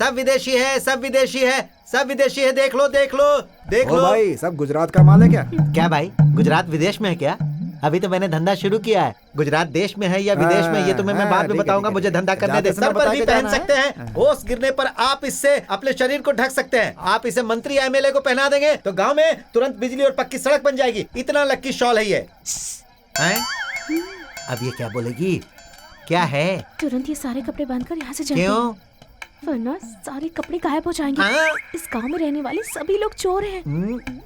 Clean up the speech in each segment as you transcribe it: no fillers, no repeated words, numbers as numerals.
सब विदेशी है, सब विदेशी है, सब विदेशी है। देख लो देख लो देख लो। भाई सब गुजरात का माल है क्या? क्या भाई, गुजरात विदेश में है क्या? अभी तो मैंने धंधा शुरू किया है। गुजरात देश में है या विदेश में ये तुम्हें मैं बाद में बताऊंगा। मुझे धंधा करने दे। सर पर भी पहन सकते हैं। ओस गिरने पर आप इससे अपने शरीर को ढक सकते हैं। आप इसे मंत्री एमएलए को पहना देंगे तो गांव में तुरंत बिजली और पक्की सड़क बन जाएगी। इतना लक्की शॉल है ये। अब ये क्या बोलेगी? क्या है? तुरंत ये सारे कपड़े बांधकर यहाँ से जाइए। क्यों? वरना सारे कपड़े गायब हो जाएंगे। इस गांव में रहने वाले सभी लोग चोर हैं।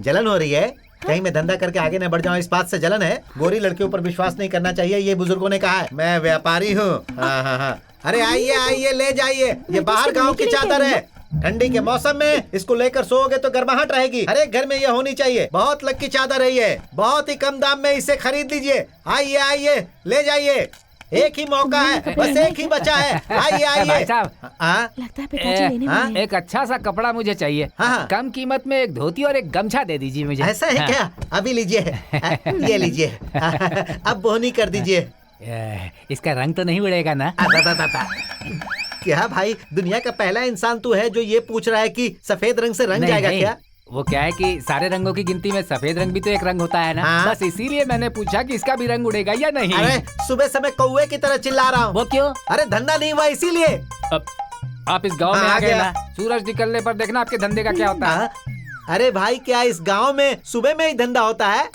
जलन हो रही है? कहीं मैं धंधा करके आगे न बढ़ जाऊं इस बात से जलन है? गोरी लड़कियों पर विश्वास नहीं करना चाहिए, ये बुजुर्गों ने कहा है। मैं व्यापारी हूँ। हाँ। अरे आइए आइए, ले जाइए। ये बाहर गांव की चादर है। ठंडी के मौसम में इसको लेकर सोओगे तो गर्माहट रहेगी। हर एक घर में ये होनी चाहिए। बहुत लक्की चादर है ये। बहुत ही कम दाम में इसे खरीद लीजिए। आइए आइए, ले जाइए। एक ही मौका है, बस एक ही बचा है। आइए आइए। भाई साहब, लगता है पिताजी लेने वाले हैं। एक अच्छा सा कपड़ा मुझे चाहिए। कम कीमत में एक धोती और एक गमछा दे दीजिए मुझे। ऐसा है क्या? अभी लीजिए। ये लीजिए। अब बोहनी कर दीजिए। इसका रंग तो नहीं उड़ेगा ना? क्या भाई, दुनिया का पहला इंसान तू है जो ये पूछ रहा है कि सफेद रंग से रंग जाएगा क्या? वो क्या है कि सारे रंगों की गिनती में सफेद रंग भी तो एक रंग होता है ना। बस इसीलिए मैंने पूछा कि इसका भी रंग उड़ेगा या नहीं। अरे सुबह समय कौवे की तरह चिल्ला रहा हूँ। वो क्यों? अरे धंधा नहीं हुआ इसीलिए। आप इस गांव में आ गए ना, सूरज निकलने पर देखना आपके धंधे का क्या होता है। अरे भाई, क्या इस गांव में सुबह में ही धंधा होता है?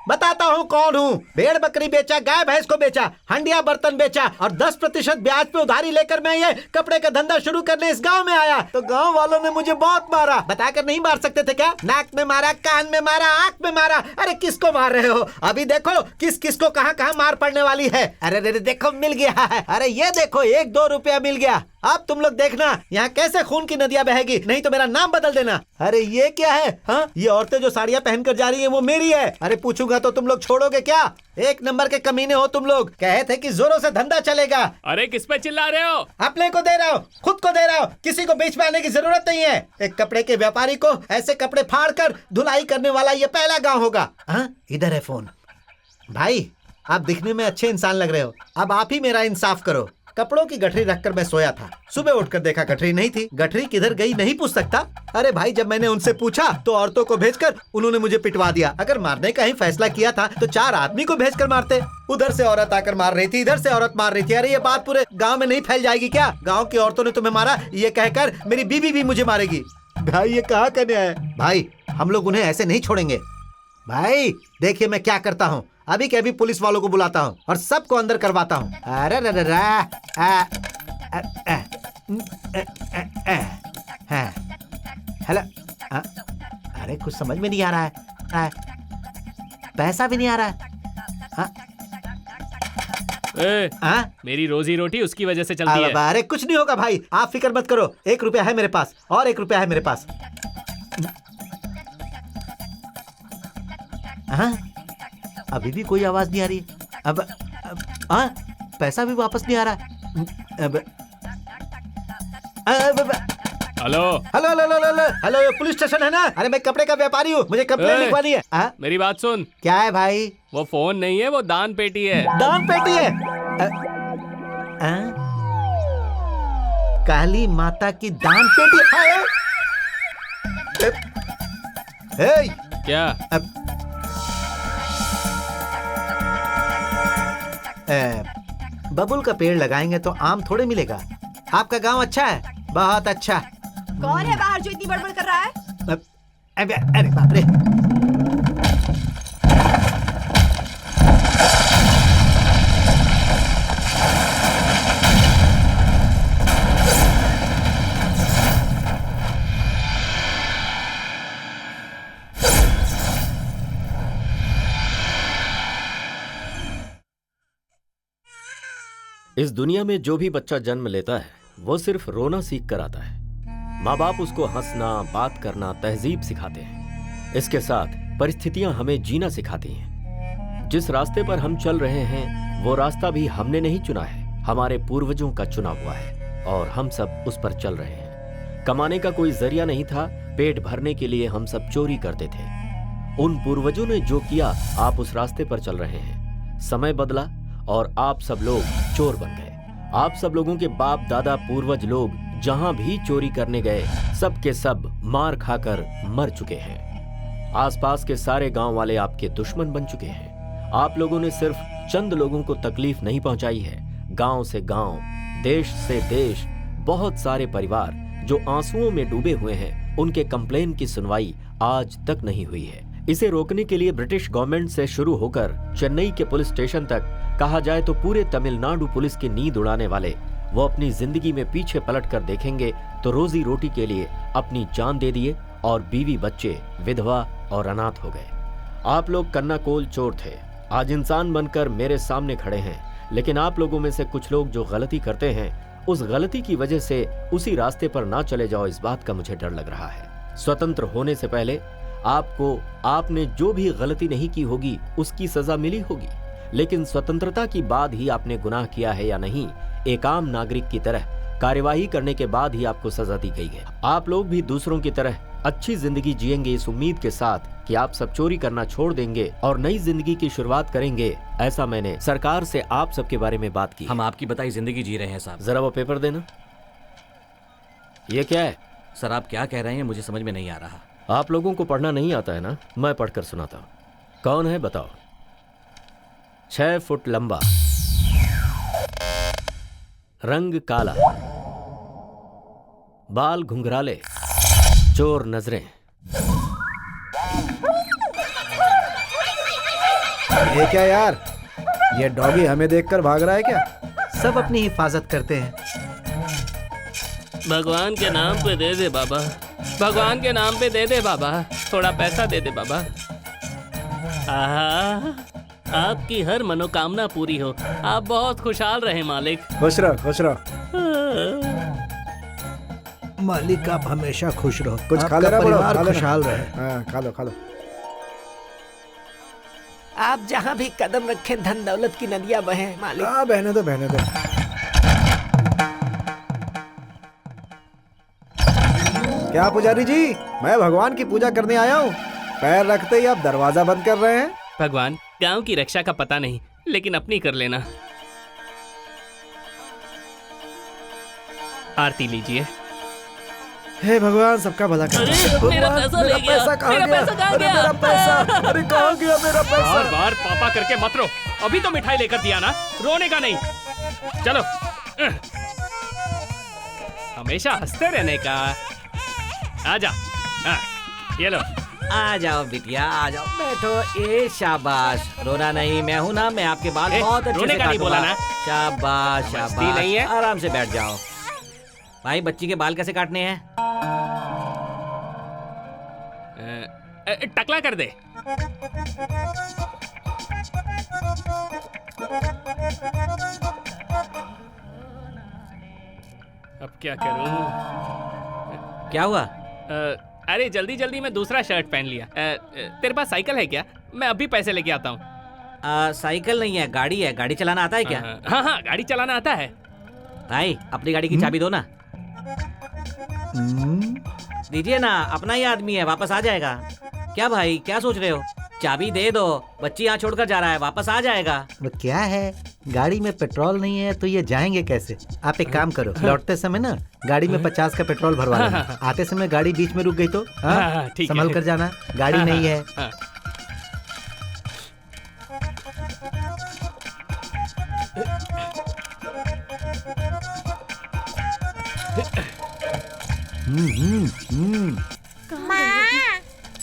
बताता हूँ कौन हूँ। भेड़ बकरी बेचा, गाय भैंस को बेचा, हंडिया बर्तन बेचा और 10% ब्याज पे उधारी लेकर मैं ये कपड़े का धंधा शुरू करने इस गांव में आया तो गांव वालों ने मुझे बहुत मारा। बताकर नहीं मार सकते थे क्या? नाक में मारा, कान में मारा, आंख में मारा। अरे किसको मार रहे हो? अभी देखो किस किस को कहाँ कहाँ मार पड़ने वाली है। अरे देखो मिल गया है। अरे ये देखो 1-2 रुपया मिल गया। अब तुम लोग देखना यहाँ कैसे खून की नदियाँ बहेगी, नहीं तो मेरा नाम बदल देना। अरे ये क्या है? हाँ, ये औरतें जो साड़ियाँ पहनकर जा रही हैं वो मेरी है। अरे पूछूंगा तो तुम लोग छोड़ोगे क्या? एक नंबर के कमीने हो तुम लोग। कहे थे कि जोरों से धंधा चलेगा। अरे किस पे चिल्ला रहे हो? अपने को दे रहा हूँ, खुद को दे रहा हूँ। किसी को बीच में आने की जरूरत नहीं है। एक कपड़े के व्यापारी को ऐसे कपड़े फाड़ कर धुलाई करने वाला ये पहला गाँव होगा। हाँ, इधर है फोन। भाई आप दिखने में अच्छे इंसान लग रहे हो, अब आप ही मेरा इंसाफ करो। कपड़ों की गठरी रखकर मैं सोया था। सुबह उठकर देखा गठरी नहीं थी। गठरी किधर गई नहीं पूछ सकता। अरे भाई, जब मैंने उनसे पूछा तो औरतों को भेजकर उन्होंने मुझे पिटवा दिया। अगर मारने का ही फैसला किया था तो 4 आदमी को भेजकर मारते। उधर से औरत आकर मार रही थी, इधर से औरत मार रही थी। अरे ये बात पूरे गाँव में नहीं फैल जाएगी क्या? गाँव की औरतों ने तुम्हें मारा ये कहकर मेरी बीवी भी मुझे मारेगी। भाई ये कहाँ करने आया? भाई हम लोग उन्हें ऐसे नहीं छोड़ेंगे। भाई देखिए मैं क्या करता हूँ, अभी के अभी पुलिस वालों को बुलाता हूँ और सबको अंदर करवाता हूँ। अरे हेलो। अरे कुछ समझ में नहीं आ रहा है। पैसा भी नहीं आ रहा है। मेरी रोजी रोटी उसकी वजह से चलती है। अरे कुछ नहीं होगा भाई, आप फिक्र मत करो। 1 रुपया है मेरे पास और 1 रुपया है मेरे पास। अभी भी कोई आवाज नहीं आ रही। अब पैसा भी वापस नहीं आ रहा। Hello hello hello hello hello, ये पुलिस स्टेशन है ना? अरे मैं कपड़े का व्यापारी हूँ, मुझे कंप्लेंट लिखवानी है। मेरी बात सुन। क्या है भाई? वो फोन नहीं है, वो दान पेटी है। दान पेटी है? काली माता की दान पेटी है? क्या? बबुल का पेड़ लगाएंगे तो आम थोड़े मिलेगा। आपका गांव अच्छा है? बहुत अच्छा। कौन है बाहर जो इतनी बड़बड़ कर रहा है? अरे बाप रे। इस दुनिया में जो भी बच्चा जन्म लेता है वो सिर्फ रोना सीख कर आता है। माँ बाप उसको हंसना, बात करना, तहजीब सिखाते हैं। इसके साथ परिस्थितियां हमें जीना सिखाती हैं। जिस रास्ते पर हम चल रहे हैं वो रास्ता भी हमने नहीं चुना है, हमारे पूर्वजों का चुना हुआ है और हम सब उस पर चल रहे हैं। कमाने का कोई जरिया नहीं था, पेट भरने के लिए हम सब चोरी करते थे। उन पूर्वजों ने जो किया, आप उस रास्ते पर चल रहे हैं। समय बदला और आप सब लोग चोर बन गए। आप सब लोगों के बाप दादा पूर्वज लोग जहां भी चोरी करने गए सब के सब मार खाकर मर चुके हैं। आसपास के सारे गांव वाले आपके दुश्मन बन चुके हैं। आप लोगों ने सिर्फ चंद लोगों को तकलीफ नहीं पहुंचाई है, गांव से गांव, देश से देश बहुत सारे परिवार जो आंसुओं में डूबे हुए हैं, उनके कंप्लेन की सुनवाई आज तक नहीं हुई है। इसे रोकने के लिए ब्रिटिश गवर्नमेंट से शुरू होकर चेन्नई के पुलिस स्टेशन तक, कहा जाए तो पूरे तमिलनाडु पुलिस की नींद उड़ाने वाले, वो अपनी जिंदगी में पीछे पलट कर देखेंगे तो रोजी रोटी के लिए अपनी जान दे दिए और बीवी बच्चे विधवा और अनाथ हो गए। आप लोग कन्नाकोल चोर थे, आज इंसान बनकर मेरे सामने खड़े हैं, लेकिन आप लोगों में से कुछ लोग जो गलती करते हैं, उस गलती की वजह से उसी रास्ते पर ना चले जाओ, इस बात का मुझे डर लग रहा है। स्वतंत्र होने से पहले आपको आपने जो भी गलती नहीं की होगी उसकी सजा मिली होगी, लेकिन स्वतंत्रता की बाद ही आपने गुनाह किया है या नहीं, एक आम नागरिक की तरह कार्यवाही करने के बाद ही आपको सजा दी गई है। आप लोग भी दूसरों की तरह अच्छी जिंदगी जिएंगे इस उम्मीद के साथ कि आप सब चोरी करना छोड़ देंगे और नई जिंदगी की शुरुआत करेंगे। ऐसा मैंने सरकार से आप सबके बारे में बात की। हम आपकी बताई जिंदगी जी रहे हैं साहब। जरा वो पेपर देना। ये क्या है? सर आप क्या कह रहे हैं मुझे समझ में नहीं आ रहा। आप लोगों को पढ़ना नहीं आता है ना? मैं पढ़कर सुनाता हूं। कौन है बताओ? 6 फुट लंबा, रंग काला, बाल घुंघराले, चोर नजरें। ये क्या यार, ये डॉगी हमें देखकर भाग रहा है क्या? सब अपनी हिफाजत करते हैं। भगवान के नाम पे दे दे बाबा, भगवान के नाम पे दे दे बाबा, थोड़ा पैसा दे दे बाबा। आहा, आपकी हर मनोकामना पूरी हो, आप बहुत खुशहाल रहे मालिक। खुश रहो, खुश रहो। मालिक आप हमेशा खुश रहो, कुछ खा आपका लेना, परिवार खा लेना। खुशहाल रहे। हाँ, खा लो खा लो। आप जहाँ भी कदम रखें धन दौलत की नदियाँ बहें मालिक। हाँ, बहने दो बहने दो। क्या पुजारी जी, मैं भगवान की पूजा करने आया हूँ, पैर रखते ही आप दरवाजा बंद कर रहे हैं। भगवान, गांव की रक्षा का पता नहीं, लेकिन अपनी कर लेना। आरती लीजिए। हे भगवान, सबका भला कर। अरे, मेरा पैसा ले गया। कहाँ मेरा गया? पैसा कहाँ अरे गया? मेरा पैसा, अरे कहाँ गया मेरा पैसा? बार बार पापा करके मत रो, अभी तो मिठाई लेकर दिया ना, रोने का नहीं। चलो, हमेशा हंसते रहने का। आजा, ये लो। आ जाओ बिटिया, आ जाओ, बैठो। ए शाबाश, रोना नहीं, मैं हूं ना, मैं आपके बाल ए, बहुत अच्छे रोने से का नहीं काटूंगा। बोला ना। शाबाश मस्ती शाबाश, नहीं है? आराम से बैठ जाओ। भाई बच्ची के बाल कैसे काटने हैं? टकला कर दे। अब क्या करूं? क्या हुआ? अरे जल्दी जल्दी में दूसरा शर्ट पहन लिया। तेरे पास साइकिल है क्या? मैं अभी पैसे लेके आता हूँ। साइकिल नहीं है, गाड़ी है। गाड़ी चलाना आता है क्या? हाँ हाँ, गाड़ी चलाना आता है। भाई अपनी गाड़ी की चाबी दो ना। दीजिए ना, अपना ही आदमी है, वापस आ जाएगा। क्या भाई, क्या सोच रहे हो? चाबी दे दो, बच्ची यहाँ छोड़कर जा रहा है, वापस आ जाएगा। वो क्या है, गाड़ी में पेट्रोल नहीं है तो ये जाएंगे कैसे? आप एक काम करो, लौटते समय ना गाड़ी में 50 का पेट्रोल भरवा लेना। आते समय गाड़ी बीच में रुक गई तो ठीक है। संभल कर जाना, गाड़ी नहीं है।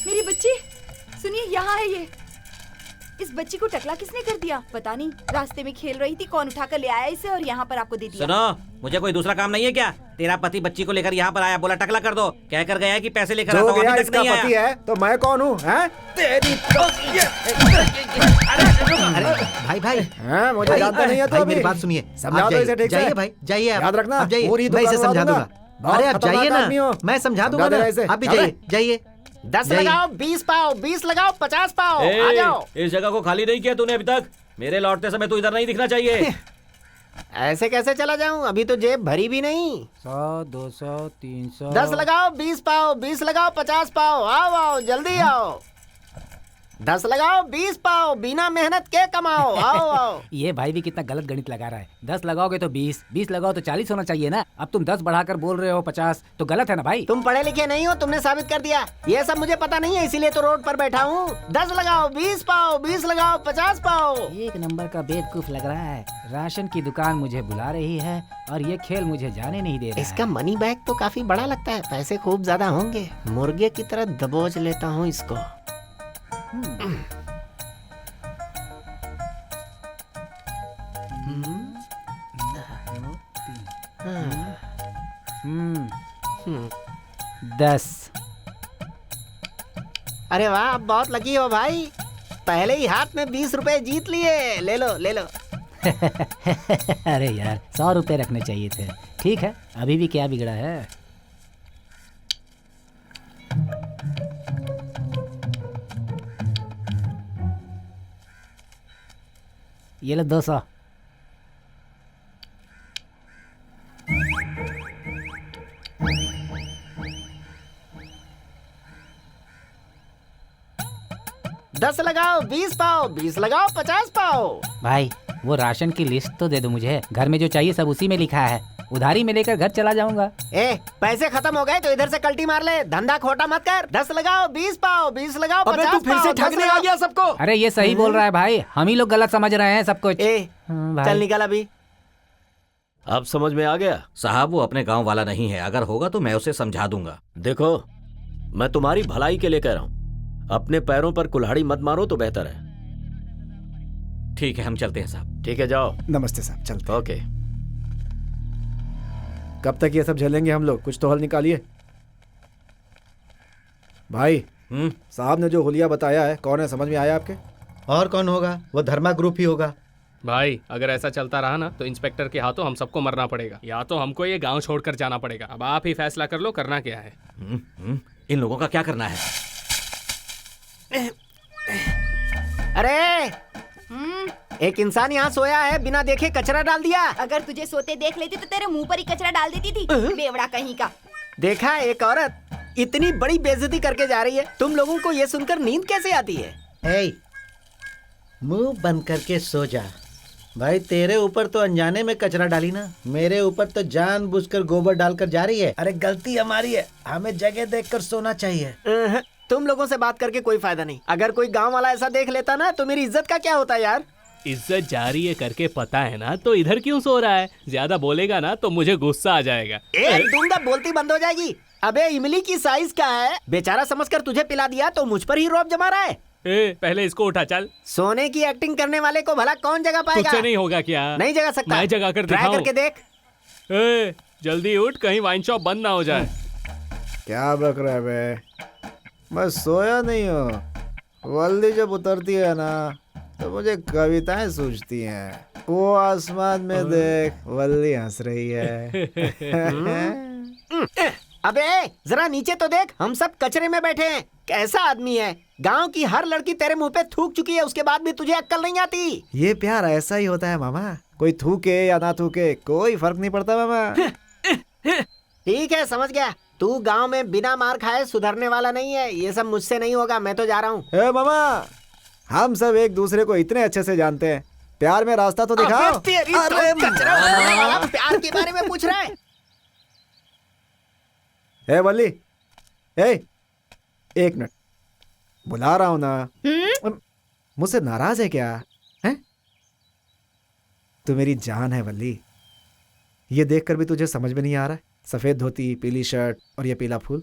मेरी बच्ची, सुनिए, यहाँ है ये। इस बच्ची को टकला किसने कर दिया? पता नहीं, रास्ते में खेल रही थी, कौन उठाकर ले आया इसे और यहाँ पर आपको दे दिया। सुनो, मुझे कोई दूसरा काम नहीं है क्या? तेरा पति बच्ची को लेकर यहाँ पर आया, बोला टकला कर दो, कह कर गया कि पैसे लेकर आता जो हूँ, गया अभी तक इसका नहीं पति आया। है तो मैं कौन हूँ? हैं? तेरी अरे भाई भाई, हैं? मुझे भाई, जानते नहीं है तो भाई अभी मेरी बात सुनिए, समझा आप दो इसे जाइए, ठीक से। जाइए भाई, जाइए आप। याद रखना, आप जाइए, पूरी मैं इसे दुकान समझा उड़ा दूंगा। दूंगा। अरे आप बहुत जाइए खतरनाक आदमी हो। ना, मैं समझा दूंगा समझा ना। देना इसे। आप भी अबे। जाइए, जाइए। 10 जाइए। लगाओ, 20 पाओ, 20 लगाओ, 50 पाओ, आ ए, जाओ। इस जगह को खाली नहीं किया तूने अभी तक। मेरे लौटते समय तू इधर नहीं दिखना चाहिए। ऐसे कैसे चला जाऊं, अभी तो जेब भरी भी नहीं। 100, 200, 300। 10 लगाओ, 20 पाओ, 20 लगाओ, 50 पाओ, आओ आओ, जल्दी आओ। 10 लगाओ 20 पाओ, बिना मेहनत के कमाओ। आओ आओ। ये भाई भी कितना गलत गणित लगा रहा है। 10 लगाओगे तो 20, 20 लगाओ तो 40 होना चाहिए ना। अब तुम 10 बढ़ाकर बोल रहे हो 50, तो गलत है ना भाई। तुम पढ़े लिखे नहीं हो, तुमने साबित कर दिया। ये सब मुझे पता नहीं है, इसीलिए तो रोड पर बैठा हूँ। 10 लगाओ 20 पाओ, 20 लगाओ 50 पाओ। एक नंबर का बेवकूफ लग रहा है। राशन की दुकान मुझे बुला रही है और ये खेल मुझे जाने नहीं दे रहा इसका मनी बैग तो काफी बड़ा लगता है, पैसे खूब ज्यादा होंगे। मुर्गे की तरह दबोच लेता हूँ इसको। है। 10। अरे वाह, आप बहुत लकी हो भाई। पहले ही हाथ में 20 रुपए जीत लिए। ले लो ले लो। अरे यार 100 रुपए रखने चाहिए थे। ठीक है, अभी भी क्या बिगड़ा है। ये लो 200। दस लगाओ 20 पाओ, 20 लगाओ 50 पाओ। भाई वो राशन की लिस्ट तो दे दो मुझे। घर में जो चाहिए सब उसी में लिखा है। उधारी में लेकर घर चला जाऊंगा। ए, पैसे खत्म हो गए तो इधर से कल्टी मार ले। धंधा खोटा मत कर। 10 लगाओ 20 पाओ, 20 लगाओ 50 पाओ। फिर से ठगने आ गया सबको। अरे ये सही बोल रहा है भाई, हम ही लोग गलत समझ रहे हैं सब कुछ। चल निकल अभी। अब समझ में आ गया? साहब वो अपने गांव वाला नहीं है, अगर होगा तो मैं उसे समझा दूंगा। देखो, मैं तुम्हारी भलाई के लिए कह रहा हूँ, अपने पैरों पर कुल्हाड़ी मत मारो तो बेहतर है। ठीक है, हम चलते हैं साहब। ठीक है, जाओ। नमस्ते साहब, चलते हैं। ओके। कब तक ये सब झेलेंगे हम लोग? कुछ तो हल निकालिए भाई। साहब ने जो हुलिया बताया है, कौन है, समझ में आया आपके? और कौन होगा? वो धर्मा ग्रुप ही होगा। भाई अगर ऐसा चलता रहा ना तो इंस्पेक्टर के हाथों हम सबको मरना पड़ेगा, या तो हमको ये गांव छोड़कर जाना पड़ेगा। अब आप ही फैसला कर लो, करना क्या है। इन लोगों का क्या करना है? अरे एक इंसान यहाँ सोया है, बिना देखे कचरा डाल दिया। अगर तुझे सोते देख लेती तो तेरे मुंह पर ही कचरा डाल देती थी, बेवड़ा कहीं का। देखा, एक औरत इतनी बड़ी बेइज्जती करके जा रही है। तुम लोगों को ये सुनकर नींद कैसे आती है? ए, मुंह बंद करके सो जा। भाई तेरे ऊपर तो अनजाने में कचरा डाली ना, मेरे ऊपर तो जानबूझकर गोबर डालकर जा रही है। अरे गलती हमारी है, हमें जगह देखकर सोना चाहिए। तुम लोगों से बात करके कोई फायदा नहीं। अगर कोई गांव वाला ऐसा देख लेता ना तो मेरी इज्जत का क्या होता यार। इज्जत जा रही है करके पता है ना, तो इधर क्यों सो रहा है? ज्यादा बोलेगा ना तो मुझे गुस्सा आ जाएगा। दूंगा, बोलती बंद हो जाएगी। अबे इमली की साइज क्या है, बेचारा समझकर तुझे पिला दिया तो मुझ पर ही रौब जमा रहा है। पहले इसको उठा। चल, सोने की एक्टिंग करने वाले को भला कौन जगा पाएगा? तुझसे नहीं होगा क्या? नहीं जगा सकता। मैं जगा कर ट्राई करके देख। जल्दी उठ, कहीं वाइन शॉप बंद ना हो जाए। क्या बक रहा है बे? मैं सोया नहीं हूँ। वल्दी जब उतरती है ना तो मुझे कविताएं सूझती हैं। वो आसमान में देख, वल्दी हंस रही है। अबे जरा नीचे तो देख, हम सब कचरे में बैठे हैं। कैसा आदमी है? गांव की हर लड़की तेरे मुंह पे थूक चुकी है, उसके बाद भी तुझे अक्ल नहीं आती। ये प्यार ऐसा ही होता है मामा, कोई थूके या ना थूके कोई फर्क नहीं पड़ता मामा। ठीक है, समझ गया। तू गांव में बिना मार खाए सुधरने वाला नहीं है। ये सब मुझसे नहीं होगा, मैं तो जा रहा हूँ। ए मामा, हम सब एक दूसरे को इतने अच्छे से जानते हैं, प्यार में रास्ता तो दिखाओ। अरे कचरा उड़ाने वाला प्यार के बारे में पूछ रहा है। ए वल्ली, एक मिनट, बुला रहा हूँ ना। मुझसे नाराज है क्या? है? तू मेरी जान है वल्ली। ये देखकर भी तुझे समझ में नहीं आ रहा है? सफेद धोती, पीली शर्ट और ये पीला फूल।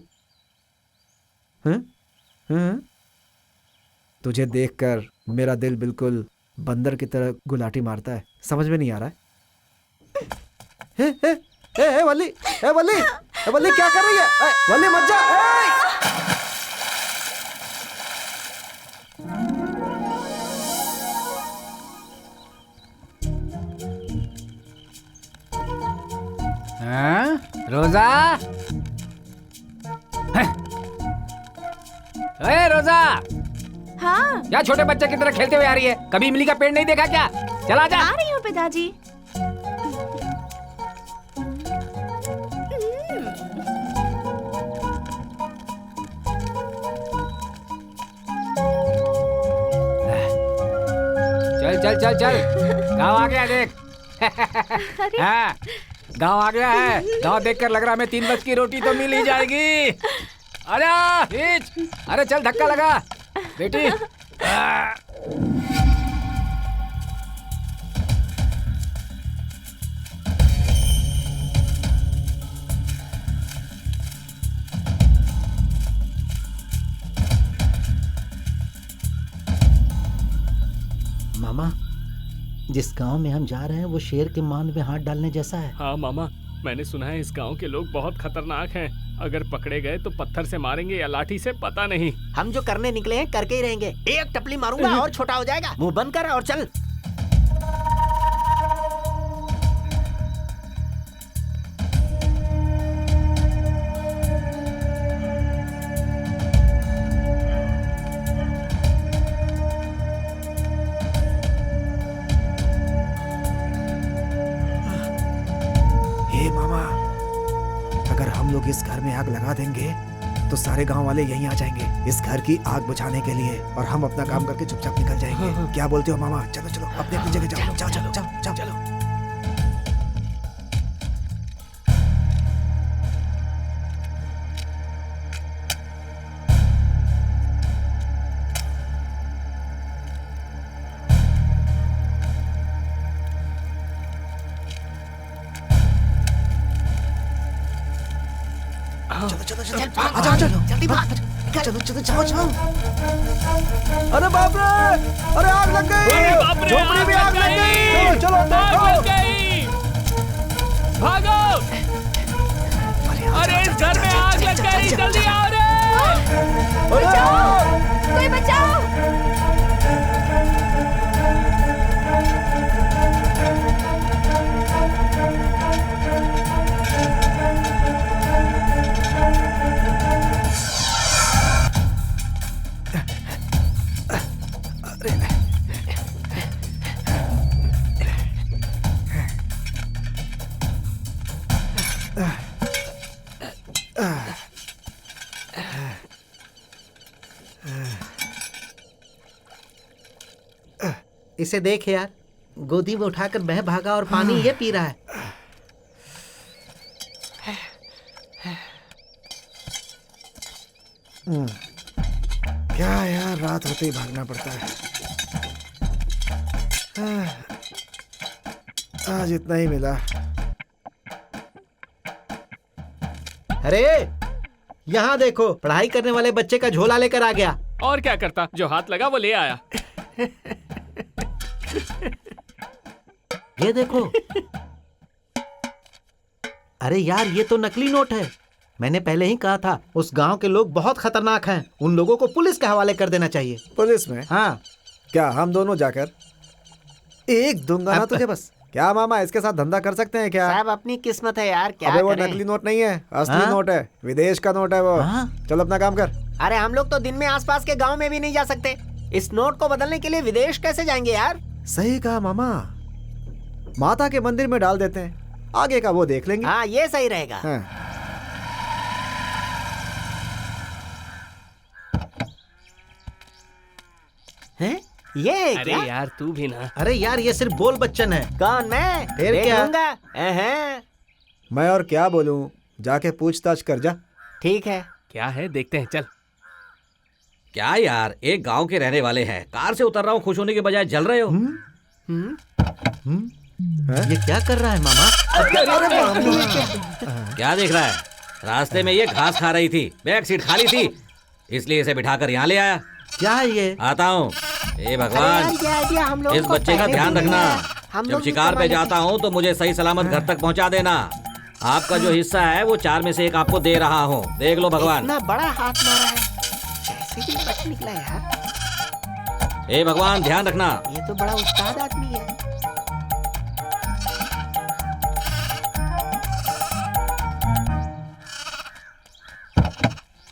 तुझे देखकर मेरा दिल बिल्कुल बंदर की तरह गुलाटी मारता है। समझ में नहीं आ रहा है? वल्ली, वल्ली क्या कर रही है? वल्ली मत जा। रोजा, अरे रोजा, हाँ क्या छोटे बच्चे की तरह खेलते हुए आ रही है? कभी इमली का पेड़ नहीं देखा क्या? चला जा। आ रही हूँ पिताजी। चल चल चल, गाँव आ गया देख। हाँ, गाँव आ गया है। गाँव देखकर लग रहा है 3 वक्त की रोटी तो मिल ही जाएगी। अरे खींच, अरे चल धक्का लगा बेटी। मामा, जिस गांव में हम जा रहे हैं वो शेर के मान में हाथ डालने जैसा है। हाँ मामा, मैंने सुना है इस गांव के लोग बहुत खतरनाक हैं। अगर पकड़े गए तो पत्थर से मारेंगे या लाठी से, पता नहीं। हम जो करने निकले हैं करके ही रहेंगे। एक टपली मारूंगा और छोटा हो जाएगा। मुंह बंद कर और चल। अगर हम लोग इस घर में आग लगा देंगे तो सारे गांव वाले यहीं आ जाएंगे इस घर की आग बुझाने के लिए, और हम अपना काम करके चुपचाप निकल जाएंगे। क्या बोलते हो मामा? चलो चलो अपने अपनी जगह जाओ। जाओ चलो जाओ जाओ चलो। चलो चलो चलो आ जाओ, चलो जल्दी भाग। चलो चलो जाओ जाओ। अरे बाप रे, अरे आग लग गई, झोपड़ी में आग लग गई। चलो भागो, अरे इस घर में आग लग गई, जल्दी आओ रे। बचाओ, कोई बचाओ। इसे देख यार, गोदी में उठाकर बह भागा और पानी ये पी रहा है। क्या यार, रात होते ही भागना पड़ता है। आज इतना ही मिला। अरे यहाँ देखो, पढ़ाई करने वाले बच्चे का झोला लेकर आ गया। और क्या करता, जो हाथ लगा वो ले आया। ये देखो। अरे यार, ये तो नकली नोट है। मैंने पहले ही कहा था, उस गांव के लोग बहुत खतरनाक हैं। उन लोगों को पुलिस के हवाले कर देना चाहिए। पुलिस में? हाँ। क्या हम दोनों जाकर एक दूंगा ना तुझे बस। क्या मामा, इसके साथ धंधा कर सकते हैं क्या? साहब अपनी किस्मत है यार, क्या अबे वो करें? नकली नोट नहीं है, असली नोट है, विदेश का नोट है वो। चलो अपना काम कर। अरे हम लोग तो दिन में आसपास के गांव में भी नहीं जा सकते। इस नोट को बदलने के लिए विदेश कैसे जाएंगे यार? सही कहा मामा, माता के मंदिर में डाल देते हैं, आगे का वो देख लेंगे। हाँ ये सही रहेगा। हाँ। हैं? ये है अरे क्या? यार तू भी ना। अरे यार, ये सिर्फ बोल बच्चन है। कौन? मैं? फिर देख क्या? लूंगा। अहं। मैं और क्या बोलूं, जाके पूछताछ कर जा। ठीक है। क्या है देखते हैं, चल। क्या यार, एक गांव के रहने वाले हैं, कार से उतर रहा हूँ, खुश होने के बजाय जल रहे हो। ये क्या कर रहा है मामा? क्या देख रहा है? रास्ते में ये घास खा रही थी, बैक सीट खाली थी, इसलिए इसे बिठाकर यहाँ ले आया। क्या है ये? आता हूँ। हे भगवान, अरे यार, ये आइडिया हम लोगों इस को बच्चे का पहले ध्यान भी नहीं रखना। है। हम जब लोग शिकार पे इस जाता हूँ तो मुझे सही सलामत घर तक पहुँचा देना। आपका जो हिस्सा है वो 4 में से 1 आपको दे रहा हूँ, देख लो भगवान। इतना बड़ा हाथ मारा है, कैसे भी बच निकला यार। हे भगवान, ध्यान रखना। ये तो बड़ा उस्ताद आदमी है।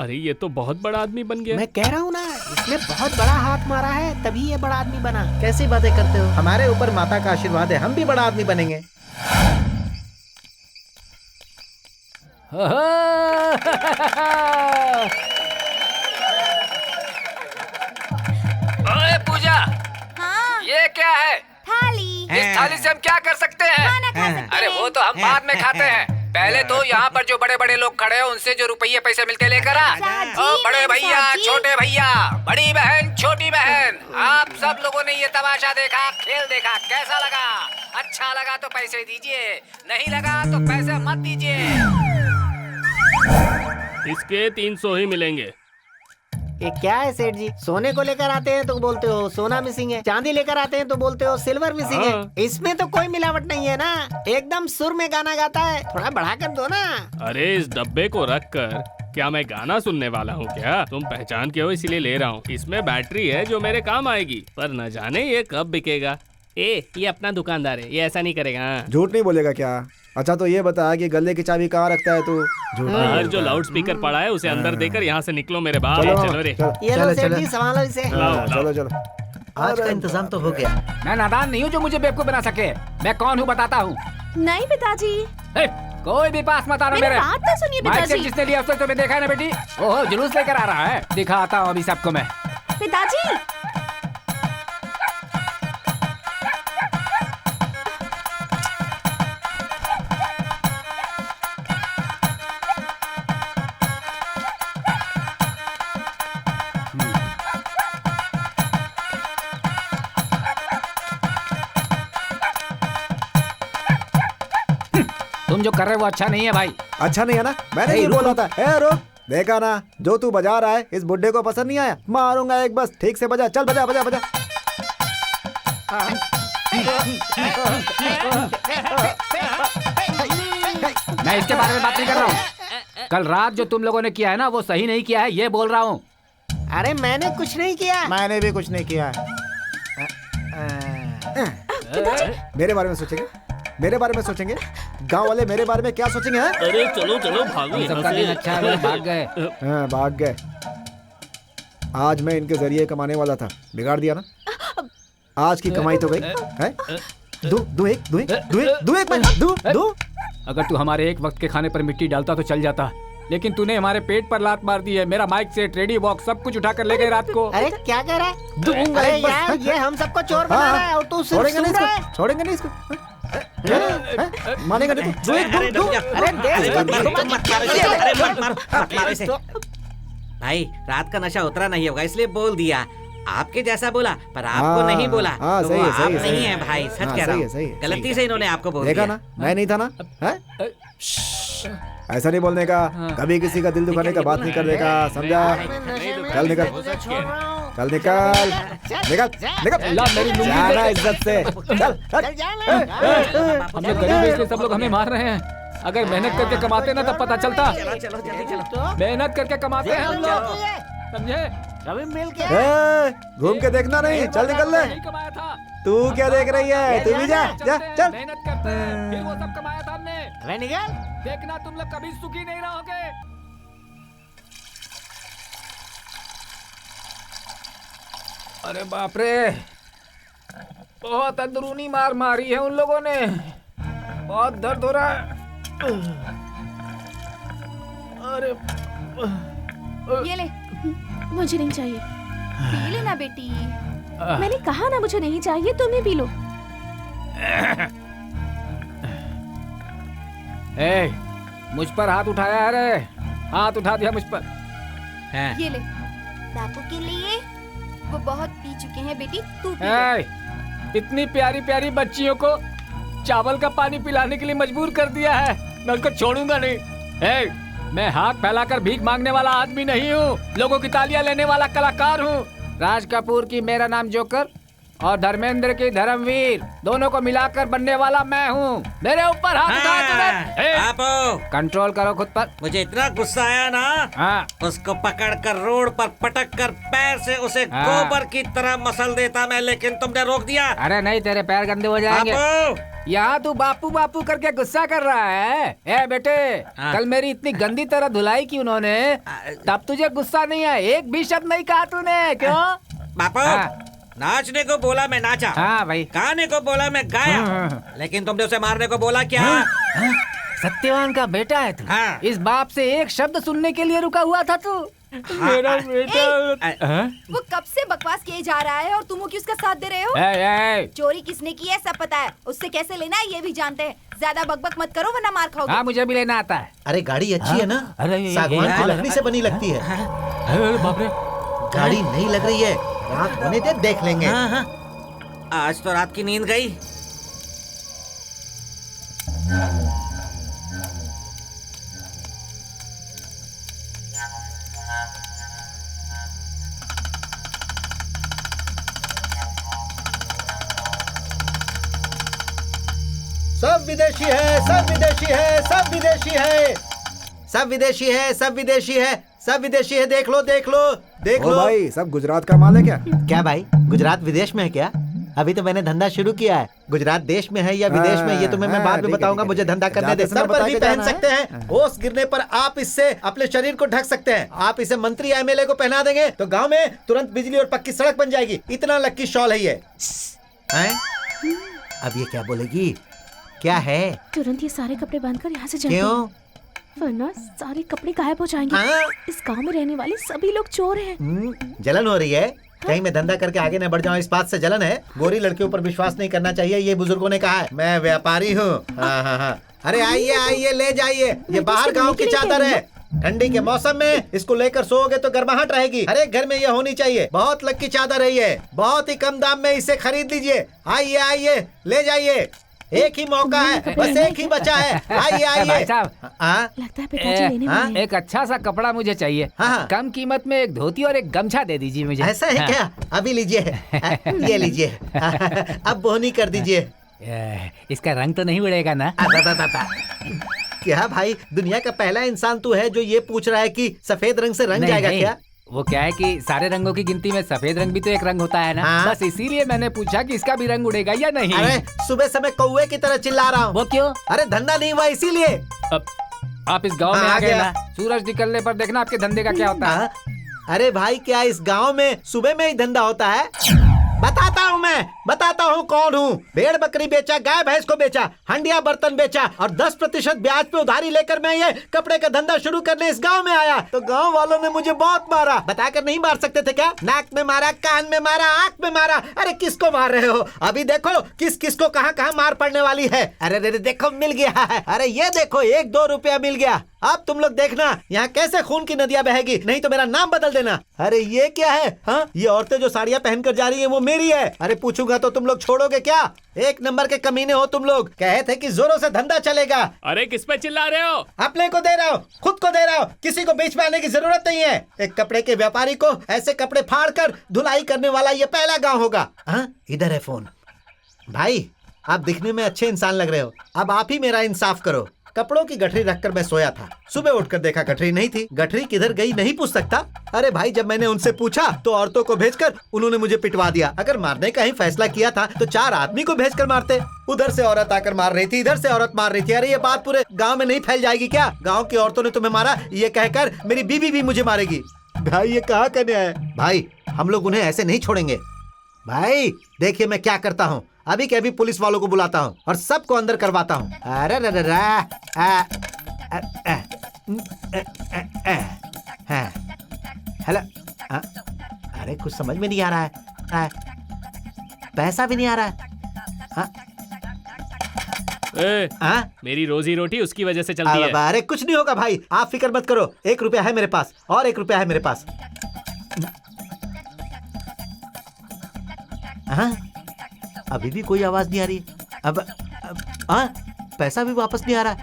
अरे ये तो बहुत बड़ा आदमी बन गया। मैं कह रहा हूँ ना, इसने बहुत बड़ा हाथ मारा है, तभी ये बड़ा आदमी बना। कैसी बातें करते हो? हमारे ऊपर माता का आशीर्वाद है, हम भी बड़ा आदमी बनेंगे। ओए पूजा, हाँ। ये क्या है? इस थाली से हम क्या कर सकते हैं? अरे वो तो हम बाद में खाते हैं। पहले तो यहाँ पर जो बड़े बड़े लोग खड़े हैं उनसे जो रुपये पैसे मिलते लेकर आ। ओ बड़े भैया, छोटे भैया, बड़ी बहन, छोटी बहन, आप सब लोगों ने ये तमाशा देखा, खेल देखा, कैसा लगा? अच्छा लगा तो पैसे दीजिए, नहीं लगा तो पैसे मत दीजिए। इसके 300 ही मिलेंगे। ये क्या है सेठ जी? सोने को लेकर आते हैं तो बोलते हो सोना मिसिंग है, चांदी लेकर आते हैं तो बोलते हो सिल्वर मिसिंग है। इसमें तो कोई मिलावट नहीं है ना, एकदम सुर में गाना गाता है, थोड़ा बढ़ा कर दो ना। अरे इस डब्बे को रख कर क्या मैं गाना सुनने वाला हूँ क्या? तुम पहचान के हो इसीलिए ले रहा हूँ। इसमें बैटरी है जो मेरे काम आएगी, पर न जाने ये कब बिकेगा। ये अपना दुकानदार है, ये ऐसा नहीं करेगा। झूठ नहीं बोलेगा क्या? अच्छा तो ये बता कि गले की चाबी कहाँ रखता है तू? झूठ नहीं बाहर बोलेगा। जो लाउड स्पीकर पड़ा है उसे अंदर देकर यहाँ से निकलो मेरे बाप। चलो चलो रे। ये लो सेठ जी, संभालो इसे। चलो चलो। आज का इंतजाम तो हो गया। मैं नादान नहीं हूँ जो मुझे बेवकूफ बना सके। मैं कौन हूँ बताता हूँ। नहीं पिताजी, कोई भी पास मत आना मेरी मेरे। बात तो सुनिए माइक से पिताजी। जिसने लिया उसने तुम्हें देखा है ना बेटी? ओहो जुलूस लेकर आ रहा है, दिखाता हूँ अभी सबको मैं। पिताजी, तुम जो कर रहे हो वो अच्छा नहीं है भाई। अच्छा नहीं है ना? मैंने नहीं बोला था। ए रुक, देखा ना जो तू बजा रहा है इस बुड्ढे को पसंद नहीं आया? मारूंगा एक, बस ठीक से बजा। चल बजा बजा बजा। मैं इसके बारे में बात नहीं कर रहा हूँ। कल रात जो तुम लोगों ने किया है ना वो सही नहीं किया है, ये बोल रहा हूँ। अरे मैंने कुछ नहीं किया। मैंने भी कुछ नहीं किया। मेरे बारे में सोचेंगे, मेरे बारे में सोचेंगे, गांव वाले मेरे बारे में क्या सोचेंगे? हैं? अरे चलो चलो भागो हम सबका दिन अच्छा है, वो भाग गए। हाँ, भाग गए। आज मैं इनके जरिए कमाने वाला था, बिगाड़ दिया ना। आज की कमाई तो गई है। दो एक मैं दो। अगर तू हमारे एक वक्त के खाने पर मिट्टी डालता तो चल जाता, लेकिन तूने हमारे पेट पर लात मार दी है। मेरा माइक सेट, रेडी बॉक्स सब कुछ उठा कर ले गए रात को। अरे क्या कह रहा है? दूंगा अरे एक बस। यार ये हम सबको चोर बना रहा है और तू सिर्फ छोड़ेंगे नहीं सुन रहा है। इसको, छोड़ेंगे नहीं इसको। मानेगा नहीं तू? दो अरे दे भाई रात का नशा उतरा नहीं होगा इसलिए बोल दिया। आपके जैसा बोला पर आपको नहीं बोला। हाँ, तो सही वो है, सही आप है, सही नहीं है। है भाई, सच हाँ, कह रहा सही है, हूँ। सही है, गलती से इन्होंने आपको बोल देखा दिया। ना, मैं नहीं था ना। ऐसा नहीं बोलने का, कभी किसी का दिल दुखाने का बात नहीं करने का, समझा? चल निकल, चल निकल, निकल ला मेरी लुंगी जाना दे। इज्जत से। चल हम लोग गरीब हैं इसलिए सब लोग हमें मार रहे हैं। अगर मेहनत करके कमाते ना तब पता चलता। चलो जल्दी चलो। मेहनत करके कमाते हैं हम लोग, समझे? कभी मिल के घूम के देखना नहीं, चल निकल ले। नहीं कमाया था। तू क्या देख रही है? तू भी जा जा चल। मेहनत करते हैं, फिर वो सब कमाया था हमने। अरे निकल। देखना तुम लोग कभी सुखी नहीं रहोगे। अरे बाप रे, बहुत अंदरूनी मार मारी है उन लोगों ने। बहुत दर्द हो रहा है। अरे ये ले, मुझे नहीं चाहिए। पी लेना बेटी। मैंने कहा ना मुझे नहीं चाहिए, तुम ही पी लो। ए, मुझ पर हाथ उठाया है रे, हाथ उठा दिया मुझ पर। ये ले, बापू के लिए। वो बहुत पी चुके हैं बेटी, तू पी ले। ए, इतनी प्यारी प्यारी बच्चियों को चावल का पानी पिलाने के लिए मजबूर कर दिया है। मैं उनको छोड़ूंगा नहीं। ए, मैं हाथ फैलाकर भीख मांगने वाला आदमी नहीं हूँ, लोगों की तालियां लेने वाला कलाकार हूँ। राज कपूर की मेरा नाम जोकर और धर्मेंद्र की धर्मवीर, दोनों को मिलाकर बनने वाला मैं हूँ। मेरे ऊपर हाथ उठाया तुरंत। ए, आप कंट्रोल करो खुद पर। मुझे इतना गुस्सा आया ना, हाँ, उसको पकड़कर रोड पर पटक कर पैर से उसे हाँ। गोबर की तरह मसल देता मैं, लेकिन तुमने रोक दिया। अरे नहीं, तेरे पैर गंदे हो जाएंगे। बापू, यहाँ तू बापू बापू करके गुस्सा कर रहा है। ए बेटे, हाँ। कल मेरी इतनी गंदी तरह धुलाई की उन्होंने, तब तुझे गुस्सा नहीं आया? एक भी शब्द नहीं कहा तूने, क्यों? बापू, हाँ। नाचने को बोला मैं नाचा, हाँ भाई। गाने को बोला मैं गाया, हाँ। लेकिन तुमने उसे मारने को बोला क्या? सत्यवान का बेटा है तू। हाँ। इस बाप से एक शब्द सुनने के लिए रुका हुआ था तू। मेरा बेटा। हाँ? वो कब से बकवास किए जा रहा है और तुम की उसका साथ दे रहे हो? चोरी किसने की है सब पता है, उससे कैसे लेना है ये भी जानते हैं। ज्यादा बकबक मत करो वरना मार खाओगे। हाँ मुझे भी लेना आता है। अरे गाड़ी अच्छी है ना, सागवान की लकड़ी से बनी लगती है। अरे बाप रे, गाड़ी नहीं लग रही है, रात होने दे देख लेंगे। हाँ हाँ, आज तो रात की नींद गई। सब विदेशी है, सब विदेशी है, सब विदेशी है, सब विदेशी है, सब विदेशी है, सब विदेशी है। देख लो देख लो देख ओ लो। भाई, सब गुजरात का माल है क्या? क्या भाई, गुजरात विदेश में है क्या? अभी तो मैंने धंधा शुरू किया है। गुजरात देश में है या विदेश में ये तुम्हें मैं बाद में बताऊंगा। मुझे धंधा करने दे। सर पर भी पहन सकते हैं, होश गिरने पर आप इससे अपने शरीर को ढक सकते हैं। आप इसे मंत्री एमएलए को पहना देंगे तो गांव में तुरंत बिजली और पक्की सड़क बन जाएगी। इतना लक्की शॉल है ये। अब ये क्या बोलेगी? क्या है? तुरंत ये सारे कपड़े बांधकर यहाँ से चलते क्यों? हैं, वरना सारे कपड़े गायब हो जाएंगे। इस गांव में रहने वाले सभी लोग चोर हैं। जलन हो रही है? कहीं मैं धंधा करके आगे न बढ़ जाऊं, इस बात से जलन है? गोरी लड़कियों पर विश्वास नहीं करना चाहिए, ये बुजुर्गों ने कहा है। मैं व्यापारी हूँ। हाँ हाँ हाँ, अरे आइए आइए, ले जाइए। ये बाहर गांव की चादर है। ठंडी के मौसम में इसको लेकर सोओगे तो गर्माहट रहेगी। हर एक घर में ये होनी चाहिए। बहुत लक्की चादर है ये, बहुत ही कम दाम में इसे खरीद लीजिए। आइए आइए, ले जाइए। एक ही मौका है, बस एक ही बचा है। आइए आइए। भाई साहब, लगता है पिताजी लेने वाले हैं। एक अच्छा सा कपड़ा मुझे चाहिए। हाँ। कम कीमत में एक धोती और एक गमछा दे दीजिए मुझे। ऐसा है क्या? अभी लीजिए, ये लीजिए। अब बोहनी कर दीजिए। इसका रंग तो नहीं उड़ेगा ना? क्या भाई, दुनिया का पहला इंसान तू है जो ये पूछ रहा है कि सफेद रंग से रंग जाएगा नहीं। क्या? वो क्या है कि सारे रंगों की गिनती में सफेद रंग भी तो एक रंग होता है ना। हाँ। बस इसीलिए मैंने पूछा कि इसका भी रंग उड़ेगा या नहीं। अरे सुबह समय कौवे की तरह चिल्ला रहा हूँ। वो क्यों? अरे धंधा नहीं हुआ इसीलिए। आप इस गांव में हाँ, आ गए गया। ना, सूरज निकलने पर देखना आपके धंधे का क्या होता है। अरे भाई, क्या इस गांव में सुबह में ही धंधा होता है? बताता हूँ कौन हूँ। भेड़ बकरी बेचा, गाय भैंस को बेचा, हंडिया बर्तन बेचा और 10% ब्याज पे उधारी लेकर मैं ये कपड़े का धंधा शुरू करने इस गांव में आया। तो गांव वालों ने मुझे बहुत मारा। बताकर नहीं मार सकते थे क्या? नाक में मारा, कान में मारा, आंख में मारा। अरे किसको मार रहे हो? अभी देखो किस किस को कहाँ कहाँ मार पड़ने वाली है। अरे देखो मिल गया है। अरे ये देखो 1-2 रुपया मिल गया। अब तुम लोग देखना यहाँ कैसे खून की नदियाँ बहेगी, नहीं तो मेरा नाम बदल देना। अरे ये क्या है? हाँ, ये औरतें जो साड़ियाँ पहनकर जा रही हैं वो मेरी है। अरे पूछूंगा तो तुम लोग छोड़ोगे क्या? एक नंबर के कमीने हो तुम लोग। कहे थे कि जोरों से धंधा चलेगा। अरे किस पे चिल्ला रहे हो? अपने को दे रहा हूँ, खुद को दे रहा हूँ, किसी को बेच पाने की जरूरत नहीं है। एक कपड़े के व्यापारी को ऐसे कपड़े फाड़ कर धुलाई करने वाला ये पहला गाँव होगा। हाँ, इधर है फोन। भाई, आप दिखने में अच्छे इंसान लग रहे हो, अब आप ही मेरा इंसाफ करो। कपड़ों की गठरी रखकर मैं सोया था। सुबह उठकर देखा गठरी नहीं थी। गठरी किधर गई नहीं पूछ सकता। अरे भाई, जब मैंने उनसे पूछा तो औरतों को भेजकर उन्होंने मुझे पिटवा दिया। अगर मारने का ही फैसला किया था तो 4 आदमी को भेजकर मारते। उधर से औरत आकर मार रही थी, इधर से औरत मार रही थी। अरे ये बात पूरे गाँव में नहीं फैल जाएगी क्या? गाँव की औरतों ने तुम्हें मारा ये कहकर मेरी बीवी भी मुझे मारेगी। भाई ये कहाँ का न्याय है? भाई हम लोग उन्हें ऐसे नहीं छोड़ेंगे। भाई देखिए मैं क्या करता हूँ, अभी के अभी पुलिस वालों को बुलाता हूँ और सबको अंदर करवाता हूँ। अरे हेलो, अरे कुछ समझ में नहीं आ रहा है, पैसा भी नहीं आ रहा है। मेरी रोजी रोटी उसकी वजह से चलती है। अरे कुछ नहीं होगा भाई, आप फिक्र मत करो। 1 रुपया है मेरे पास और 1 रुपया है मेरे पास। हाँ, अभी भी कोई आवाज नहीं आ रही। अब पैसा भी वापस नहीं आ रहा।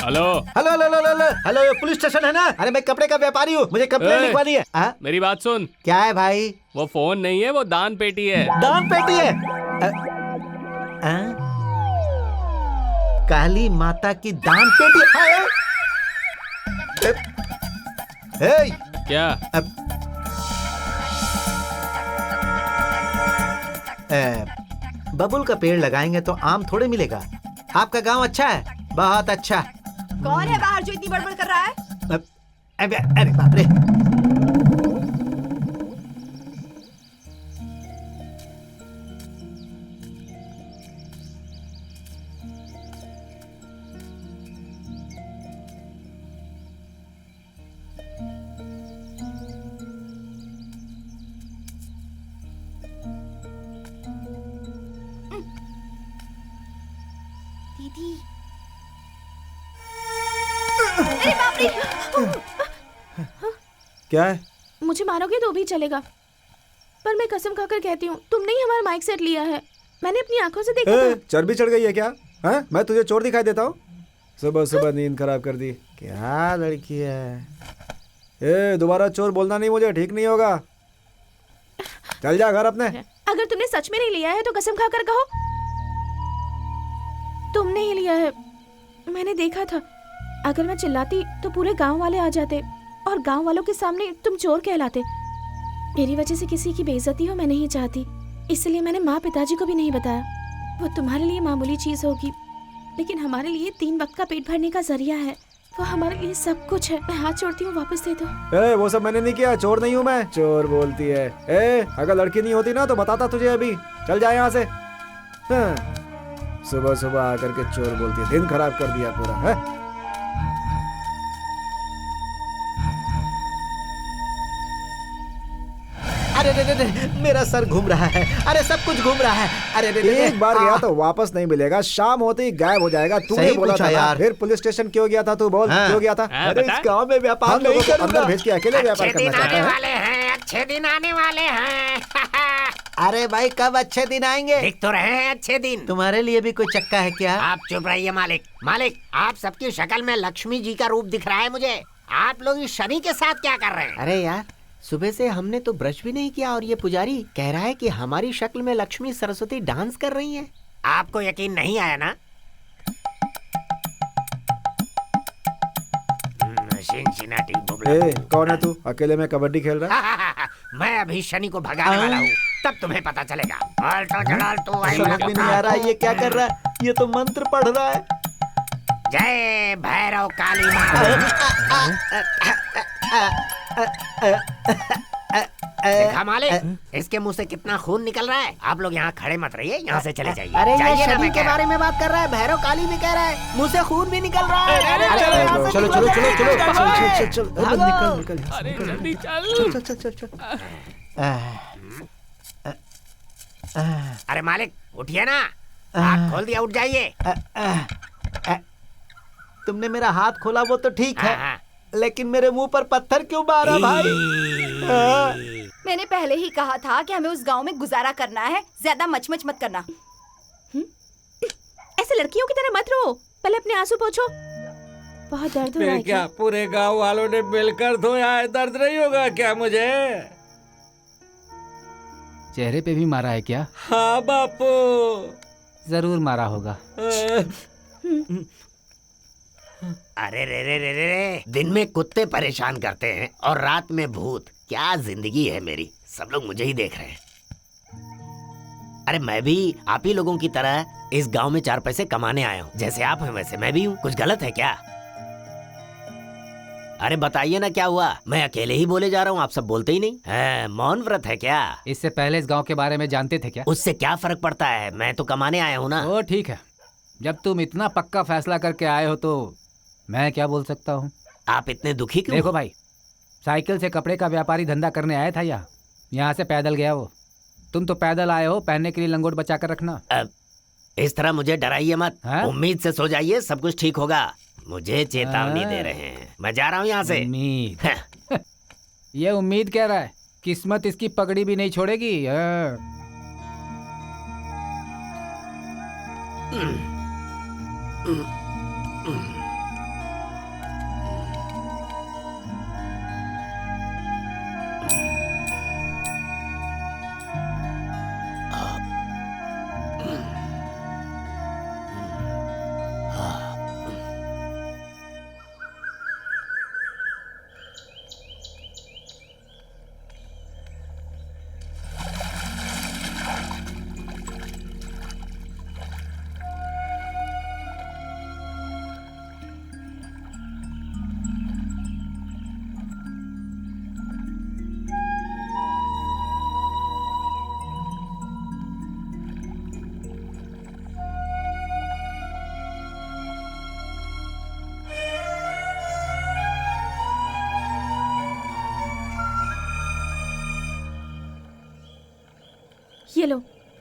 Hello hello hello hello hello, ये पुलिस स्टेशन है ना? अरे मैं कपड़े का व्यापारी हूँ, मुझे कंप्लेंट लिखवानी है। मेरी बात सुन। क्या है भाई? वो फोन नहीं है, वो दान पेटी है। दान पेटी है? काली माता की दान पेटी है? क्या? बबुल का पेड़ लगाएंगे तो आम थोड़े मिलेगा। आपका गांव अच्छा है, बहुत अच्छा। कौन है बाहर जो इतनी बड़बड़ कर रहा है? अरे बाप रे। क्या है? मुझे मारोगे तो भी चलेगा, पर मैं कसम खाकर कहती हूँ तुमने ही हमारा माइक सेट लिया है। मैंने अपनी आंखों से देखा था। चर्बी चढ़ गई है क्या? हाँ, मैं तुझे चोर दिखाई देता हूँ? सुबह सुबह नींद खराब कर दी। क्या लड़की है? दोबारा चोर बोलना नहीं, मुझे ठीक नहीं होगा। चल जा घर अपने। अगर तुमने सच में नहीं लिया है तो कसम खाकर कहो तुमने ही लिया है। मैंने देखा था, अगर मैं चिल्लाती तो पूरे गांव वाले आ जाते और गांव वालों के सामने तुम चोर कहलाते। मेरी वजह से किसी की बेइज्जती हो मैं नहीं चाहती, इसलिए मैंने माँ पिताजी को भी नहीं बताया। वो तुम्हारे लिए मामूली चीज होगी, लेकिन हमारे लिए 3 वक्त का पेट भरने का जरिया है। वो हमारे लिए सब कुछ है। मैं हाथ जोड़ती हूँ, वापस दे दो। वो सब मैंने नहीं किया, चोर नहीं हूँ मैं। चोर बोलती है। अगर लड़की नहीं होती ना तो बताता तुझे अभी। चल जा यहाँ से। सुबह सुबह आकर के चोर बोलती है, दिन खराब कर दिया पूरा है। अरे रे, मेरा सर घूम रहा है। अरे सब कुछ घूम रहा है। अरे रे, एक बार गया तो वापस नहीं मिलेगा, शाम होते ही गायब हो जाएगा। तूने बोला था यार। फिर पुलिस स्टेशन क्यों गया था? तू बोल क्यों गया था? अरे इस गांव में व्यापार नहीं करूंगा। अंदर भेज के अकेले व्यापार करना चाहता है। अच्छे दिन आने वाले हैं। अरे भाई कब अच्छे दिन आएंगे? देख तो रहे हैं अच्छे दिन। तुम्हारे लिए भी कोई चक्का है क्या? आप चुप रहिए मालिक। मालिक, आप सबकी शक्ल में लक्ष्मी जी का रूप दिख रहा है मुझे। आप लोग इस शनि के साथ क्या कर रहे हैं? अरे यार, सुबह से हमने तो ब्रश भी नहीं किया और ये पुजारी कह रहा है कि हमारी शक्ल में लक्ष्मी सरस्वती डांस कर रही हैं। आपको यकीन नहीं आया ना? कौन है तू? अकेले में कबड्डी खेल रहा है? मैं अभी शनि को भगाने वाला हूँ, तब तुम्हें पता चलेगा। समझ में नहीं आ रहा ये क्या कर रहा है। ये तो मंत्र पढ़ रहा है। जय भैरव काली माँ। देखा मालिक, इसके मुंह से कितना खून निकल रहा है। आप लोग यहाँ खड़े मत रहिए, यहाँ से चले जाइए। अरे ये शनि के बारे में बात कर रहा है, भैरव काली भी कह रहा है, मुंह से खून भी निकल रहा है। चलो चलो चलो चलो चलो निकल निकल। अरे जल्दी चल। चल चल चल। अरे मालिक उठिए ना, हाथ खोल दिया, उठ जाइए। तुमने मेरा हाथ खोला वो तो ठीक है, लेकिन मेरे मुंह पर पत्थर क्यों मारा भाई? मैंने पहले ही कहा था कि हमें उस गांव में गुजारा करना है, ज्यादा मचमच मत करना। ऐसे लड़कियों की तरह मत रो, पहले अपने आंसू पोंछो। बहुत दर्द हो रहा है क्या? पूरे गांव वालों ने मिलकर धोया है, दर्द नहीं होगा क्या मुझे? चेहरे पे भी मारा है क्या? हाँ बापू, जरूर मारा होगा। अरे रे, दिन में कुत्ते परेशान करते हैं और रात में भूत। क्या जिंदगी है मेरी, सब लोग मुझे ही देख रहे हैं। अरे मैं भी आप ही लोगों की तरह इस गांव में 4 पैसे कमाने आया हूँ। जैसे आप हैं वैसे मैं भी हूँ। कुछ गलत है क्या? अरे बताइए ना क्या हुआ? मैं अकेले ही बोले जा रहा हूँ, आप सब बोलते ही नहीं। मौन व्रत है क्या? इससे पहले इस गांव के बारे में जानते थे क्या? उससे क्या फर्क पड़ता है, मैं तो कमाने आया हूँ ना। ओ ठीक है, जब तुम इतना पक्का फैसला करके आए हो तो मैं क्या बोल सकता हूँ। आप इतने दुखी क्यों? देखो भाई, साइकिल से कपड़े का व्यापारी धंधा करने आया था यहाँ से पैदल गया वो। तुम तो पैदल आए हो, पहनने के लिए लंगोट बचा कर रखना। इस तरह मुझे डराइए मत। उम्मीद से सो जाइए, सब कुछ ठीक होगा। मुझे चेतावनी दे रहे हैं, मैं जा रहा हूँ यहाँ से। उम्मीद ये उम्मीद कह रहा है, किस्मत इसकी पगड़ी भी नहीं छोड़ेगी। ये लो।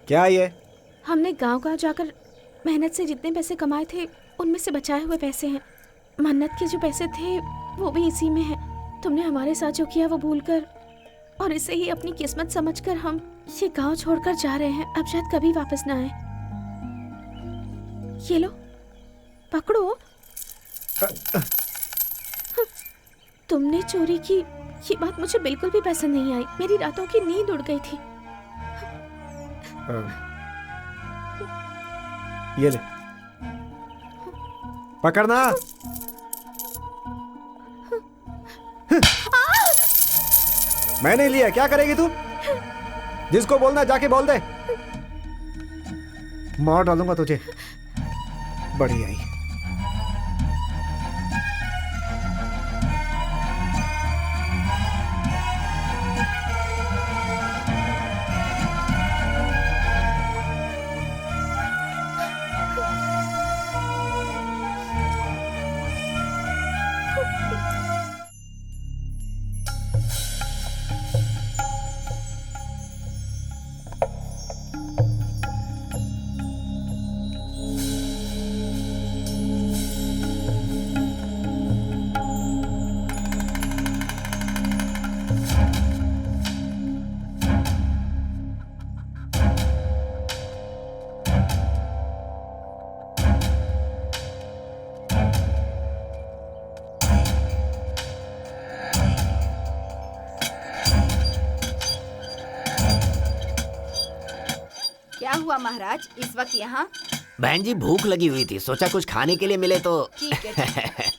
क्या ये? हमने गांव जाकर मेहनत से जितने पैसे कमाए थे उनमें से बचाए हुए पैसे हैं। मन्नत के जो पैसे थे वो भी इसी में है। तुमने हमारे साथ जो किया वो भूलकर और इसे ही अपनी किस्मत समझकर हम ये गांव छोड़कर जा रहे हैं। अब शायद कभी वापस ना आए। ये लो, पकड़ो। तुमने चोरी की ये बात मुझे बिल्कुल भी पसंद नहीं आई। मेरी रातों की नींद उड़ गई थी। ये ले, पकड़ना। मैंने लिया, क्या करेगी तू? जिसको बोलना जाके बोल दे, मार डालूंगा तुझे। बढ़िया ही। क्या हुआ महाराज इस वक्त यहाँ? बहन जी भूख लगी हुई थी, सोचा कुछ खाने के लिए मिले तो। ठीक है।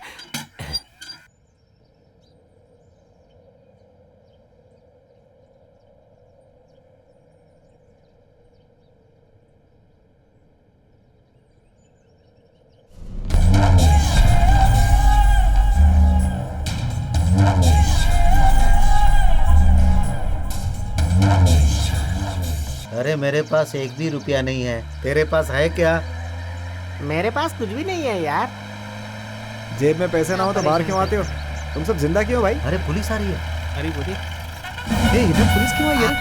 अरे मेरे पास एक भी रुपया नहीं है, तेरे पास है क्या? मेरे पास कुछ भी नहीं है यार। जेब में पैसे ना हो तो बाहर क्यों आते हो? तुम सब जिंदा क्यों भाई? अरे पुलिस आ रही है। अरे बोलिए। इधर पुलिस क्यों आई है?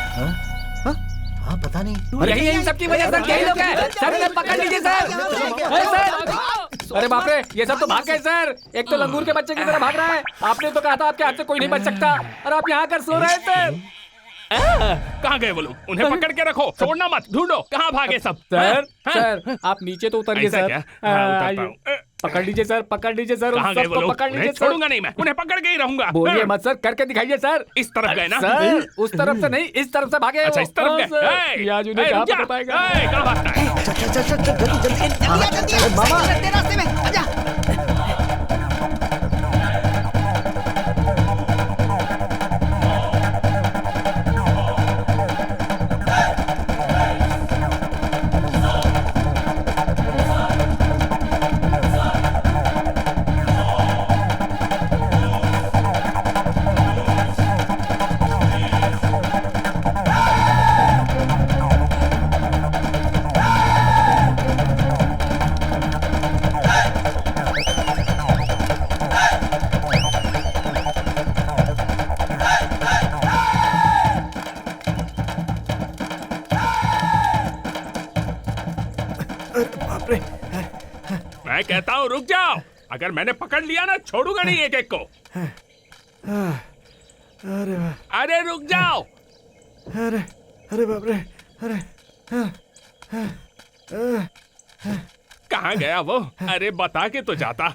हाँ पता नहीं। यही सबकी वजह से यही लोग हैं। सर इन्हें पकड़ लीजिए सर। अरे सर, अरे बाप रे, ये सब तो भाग गए सर। एक तो लंगूर के बच्चे की तरह भाग रहा है। आपने तो कहा था आपके हाथ से कोई नहीं बच सकता, और आप यहाँ कर सो रहे हैं सर। कहाँ गए वो लोग? उन्हें पकड़ के रखो, छोड़ना मत, ढूंढो कहाँ भागे सब। सर हाँ? सर आप नीचे तो उतरिए ऐसा सर। क्या? हाँ, उतरता हूँ। पकड़ लीजिए सर, पकड़ लीजिए सर। कहाँ गए वो लोग? पकड़ लीजिए उन्हें सर। छोड़ूंगा नहीं मैं, उन्हें पकड़ के ही रहूंगा। बोलिए मत सर, करके दिखाइए सर। इस तरफ गए ना? सर उस तरफ से नहीं, इस तरफ से भागे। अच्छा इस तरफ गए। ये आज उन्हें कहाँ पकड़ पाएगा? कहाँ भागता है? मैं कहता हूँ रुक जाओ, अगर मैंने पकड़ लिया ना छोड़ूंगा नहीं एक एक को। अरे रुक जाओ। अरे अरे बाप रे, अरे कहाँ गया वो? अरे बता के तो जाता।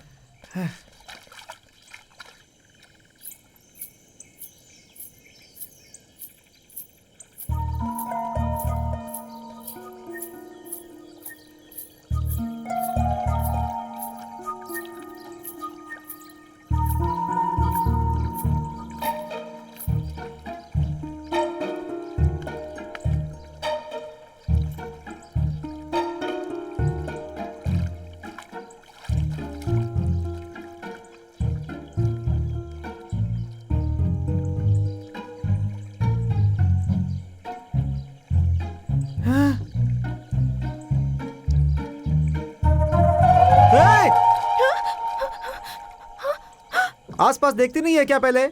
आसपास देखती नहीं है क्या? पहले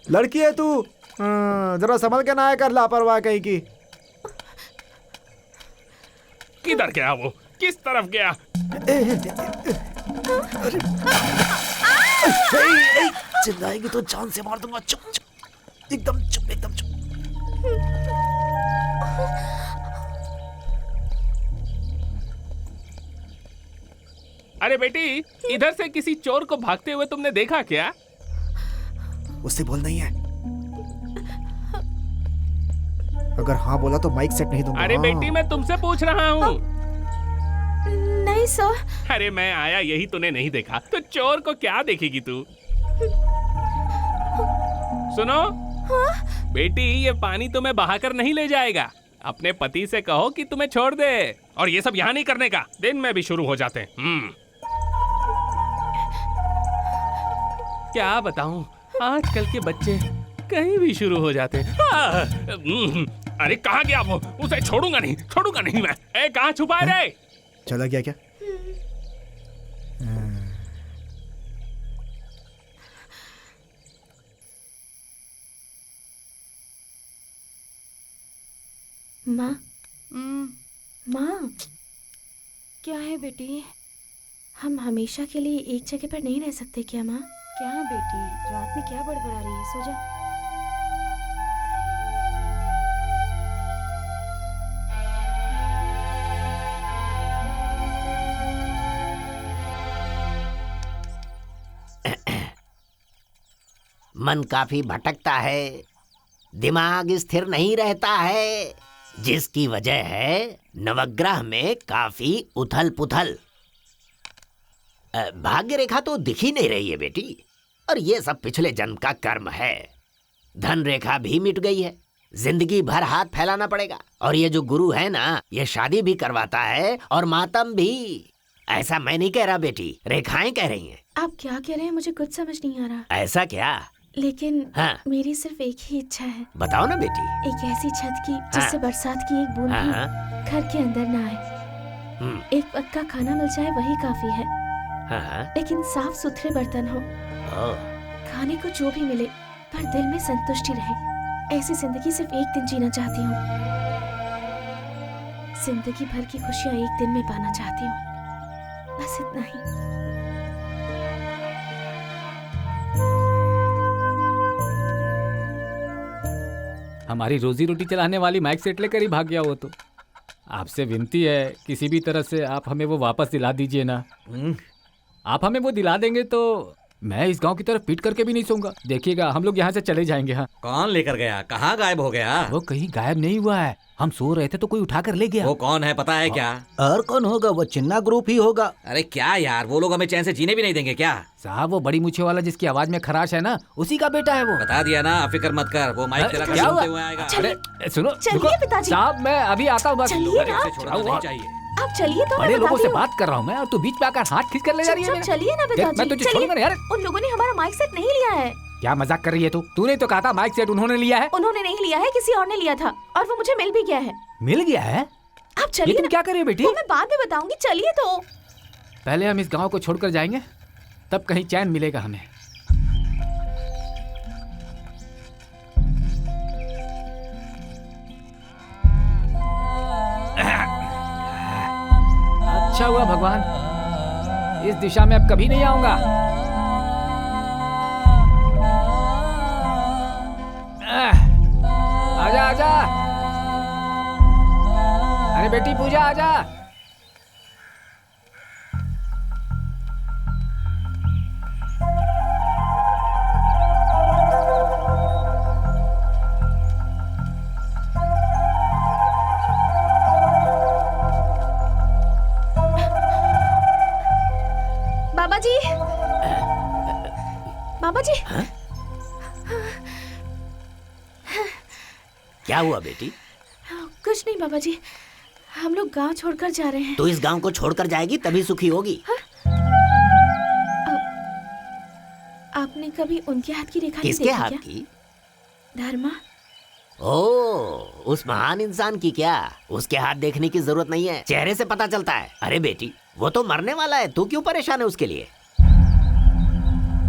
लड़की है तू, जरा संभल के ना आया कर, लापरवाह कहीं की। किधर गया वो? किस तरफ गया? चिल्लाएगी तो जान से मार दूंगा। चुप चुप, एकदम चुप, एकदम चुप। अरे बेटी, इधर से किसी चोर को भागते हुए तुमने देखा क्या? उससे बोल नहीं है। अगर हाँ बोला तो माइक सेट नहीं दूंगा। अरे बेटी, मैं तुमसे पूछ रहा हूँ। नहीं सर। अरे मैं आया यही तूने नहीं देखा तो चोर को क्या देखेगी तू? सुनो बेटी, ये पानी तुम्हें बहाकर नहीं ले जाएगा। अपने पति से कहो कि तुम्हें छोड़ दे, और ये सब यहाँ नहीं करने का। दिन में भी शुरू हो जाते हैं। क्या बताऊं, आजकल के बच्चे कहीं भी शुरू हो जाते हैं। अरे कहाँ गया वो? उसे छोड़ूंगा नहीं मैं। ए, कहाँ छुपा है रे? चला गया क्या? माँ, माँ, क्या है बेटी? हम हमेशा के लिए एक जगह पर नहीं रह सकते क्या माँ? क्या बेटी, रात में क्या बड़बड़ा रही है? सो जा। मन काफी भटकता है, दिमाग स्थिर नहीं रहता है, जिसकी वजह है नवग्रह में काफी उथल पुथल। भाग्य रेखा तो दिख ही नहीं रही है बेटी, और ये सब पिछले जन्म का कर्म है। धन रेखा भी मिट गई है, जिंदगी भर हाथ फैलाना पड़ेगा। और ये जो गुरु है ना, ये शादी भी करवाता है और मातम भी। ऐसा मैं नहीं कह रहा बेटी, रेखाएं कह रही हैं। आप क्या कह रहे हैं मुझे कुछ समझ नहीं आ रहा। ऐसा क्या? लेकिन हाँ। मेरी सिर्फ एक ही इच्छा है। बताओ ना बेटी। एक ऐसी छत की जिससे बरसात की एक बूंद भी घर के अंदर ना आए। एक पक्का खाना मिल जाए वही काफी है। लेकिन साफ सुथरे बर्तन हो। खाने को जो भी मिले पर दिल में संतुष्टि रहे। ऐसी जिंदगी सिर्फ एक दिन जीना चाहती हूँ। जिंदगी भर की खुशियाँ एक दिन में पाना चाहती हूँ, बस इतना ही। हमारी रोजी रोटी चलाने वाली माइक सेट लेकर ही भाग गया वो तो। आपसे विनती है, किसी भी तरह से आप हमें वो वापस दिला दीजिए ना। आप हमें वो दिला देंगे तो मैं इस गांव की तरफ पीट करके भी नहीं सोऊंगा। देखिएगा, हम लोग यहाँ से चले जाएंगे। हाँ। कौन लेकर गया? कहाँ गायब हो गया? वो कहीं गायब नहीं हुआ है, हम सो रहे थे तो कोई उठा कर ले गया। वो कौन है पता है क्या? और कौन होगा? वो चिन्ना ग्रुप ही होगा। अरे क्या यार, वो लोग हमें चैन से जीने भी नहीं देंगे क्या? साहब, वो बड़ी मूछे वाला जिसकी आवाज में खराश है ना, उसी का बेटा है वो। बता दिया ना, फिक्र मत कर। वो माइक तेरा क्या हुआ? हुए आएगा। अरे सुनो, चलिए पिताजी। साहब मैं अभी आता हूँ। चलिए ना। छोड़ना नहीं चाहिए। आप चलिए तो। बड़े लोगों से बात कर रहा हूँ मैं, और तू बीच में आकर हाथ खींच कर ले जा रही है। चलिए ना पिताजी, मैं तुझे छोड़ूंगा नहीं यार। उन लोगों ने हमारा माइक सेट नहीं लिया है। क्या मजाक कर रही है तू? तूने तो कहा था माइक सेट उन्होंने लिया है। उन्होंने नहीं लिया है, किसी और ने लिया था, और वो मुझे मिल भी गया है। मिल गया है? आप चलिए। तुम क्या कर रही हो बेटी? वो मैं बाद में बताऊंगी, चलिए तो। पहले हम इस गांव को छोड़कर जाएंगे, तब कहीं चैन मिलेगा हमें। अच्छा हुआ भगवान, इस दिशा में अब कभी नहीं आऊंगा। आजा आजा। अरे बेटी पूजा, आजा। बाबा जी, बाबा जी। क्या हुआ बेटी? कुछ नहीं बाबा जी, हम लोग गांव छोड़कर जा रहे हैं। तो इस गांव को छोड़कर जाएगी तभी सुखी होगी। आपने कभी उनके हाथ की रेखा किसके नहीं देखी हाथ क्या? की? धर्मा। ओह, उस महान इंसान की क्या? उसके हाथ देखने की जरूरत नहीं है, चेहरे से पता चलता है। अरे बेटी, वो तो मरने वाला है, तू क्यों परेशान है उसके लिए?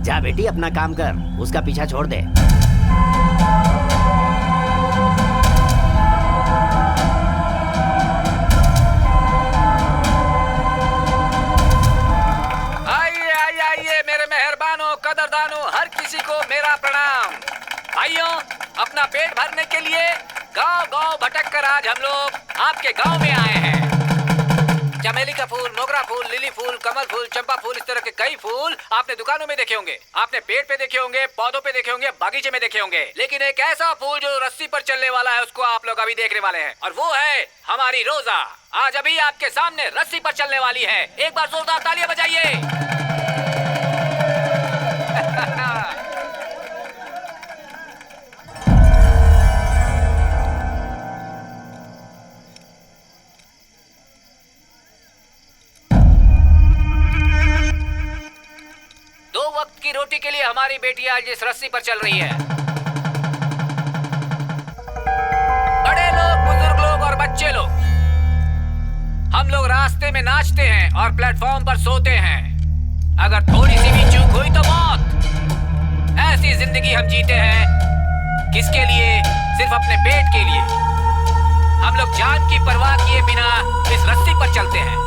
जा बेटी, अपना काम कर, उसका पीछा छोड़ दे। आइए आइए आइए मेरे मेहरबानों, कदरदानों, हर किसी को मेरा प्रणाम। भाइयों, अपना पेट भरने के लिए गांव-गांव भटक कर आज हम लोग आपके गांव में आए हैं। चमेली का फूल, मोगरा फूल, लिली फूल, कमल फूल, चंपा फूल, इस तरह के कई फूल आपने दुकानों में देखे होंगे, आपने पेड़ पे देखे होंगे, पौधों पे देखे होंगे, बागीचे में देखे होंगे, लेकिन एक ऐसा फूल जो रस्सी पर चलने वाला है उसको आप लोग अभी देखने वाले हैं, और वो है हमारी रोजा। आज अभी आपके सामने रस्सी पर चलने वाली है। एक बार जोरदार तालियां बजाइए। वक्त की रोटी के लिए हमारी बेटी आज इस रस्सी पर चल रही है। बड़े लोग, बुजुर्ग लोग और बच्चे लोग, हम लोग रास्ते में नाचते हैं और प्लेटफॉर्म पर सोते हैं। अगर थोड़ी सी भी चूक हुई तो मौत। ऐसी जिंदगी हम जीते हैं। किसके लिए? सिर्फ अपने पेट के लिए। हम लोग जान की परवाह किए बिना इस रस्सी पर चलते हैं।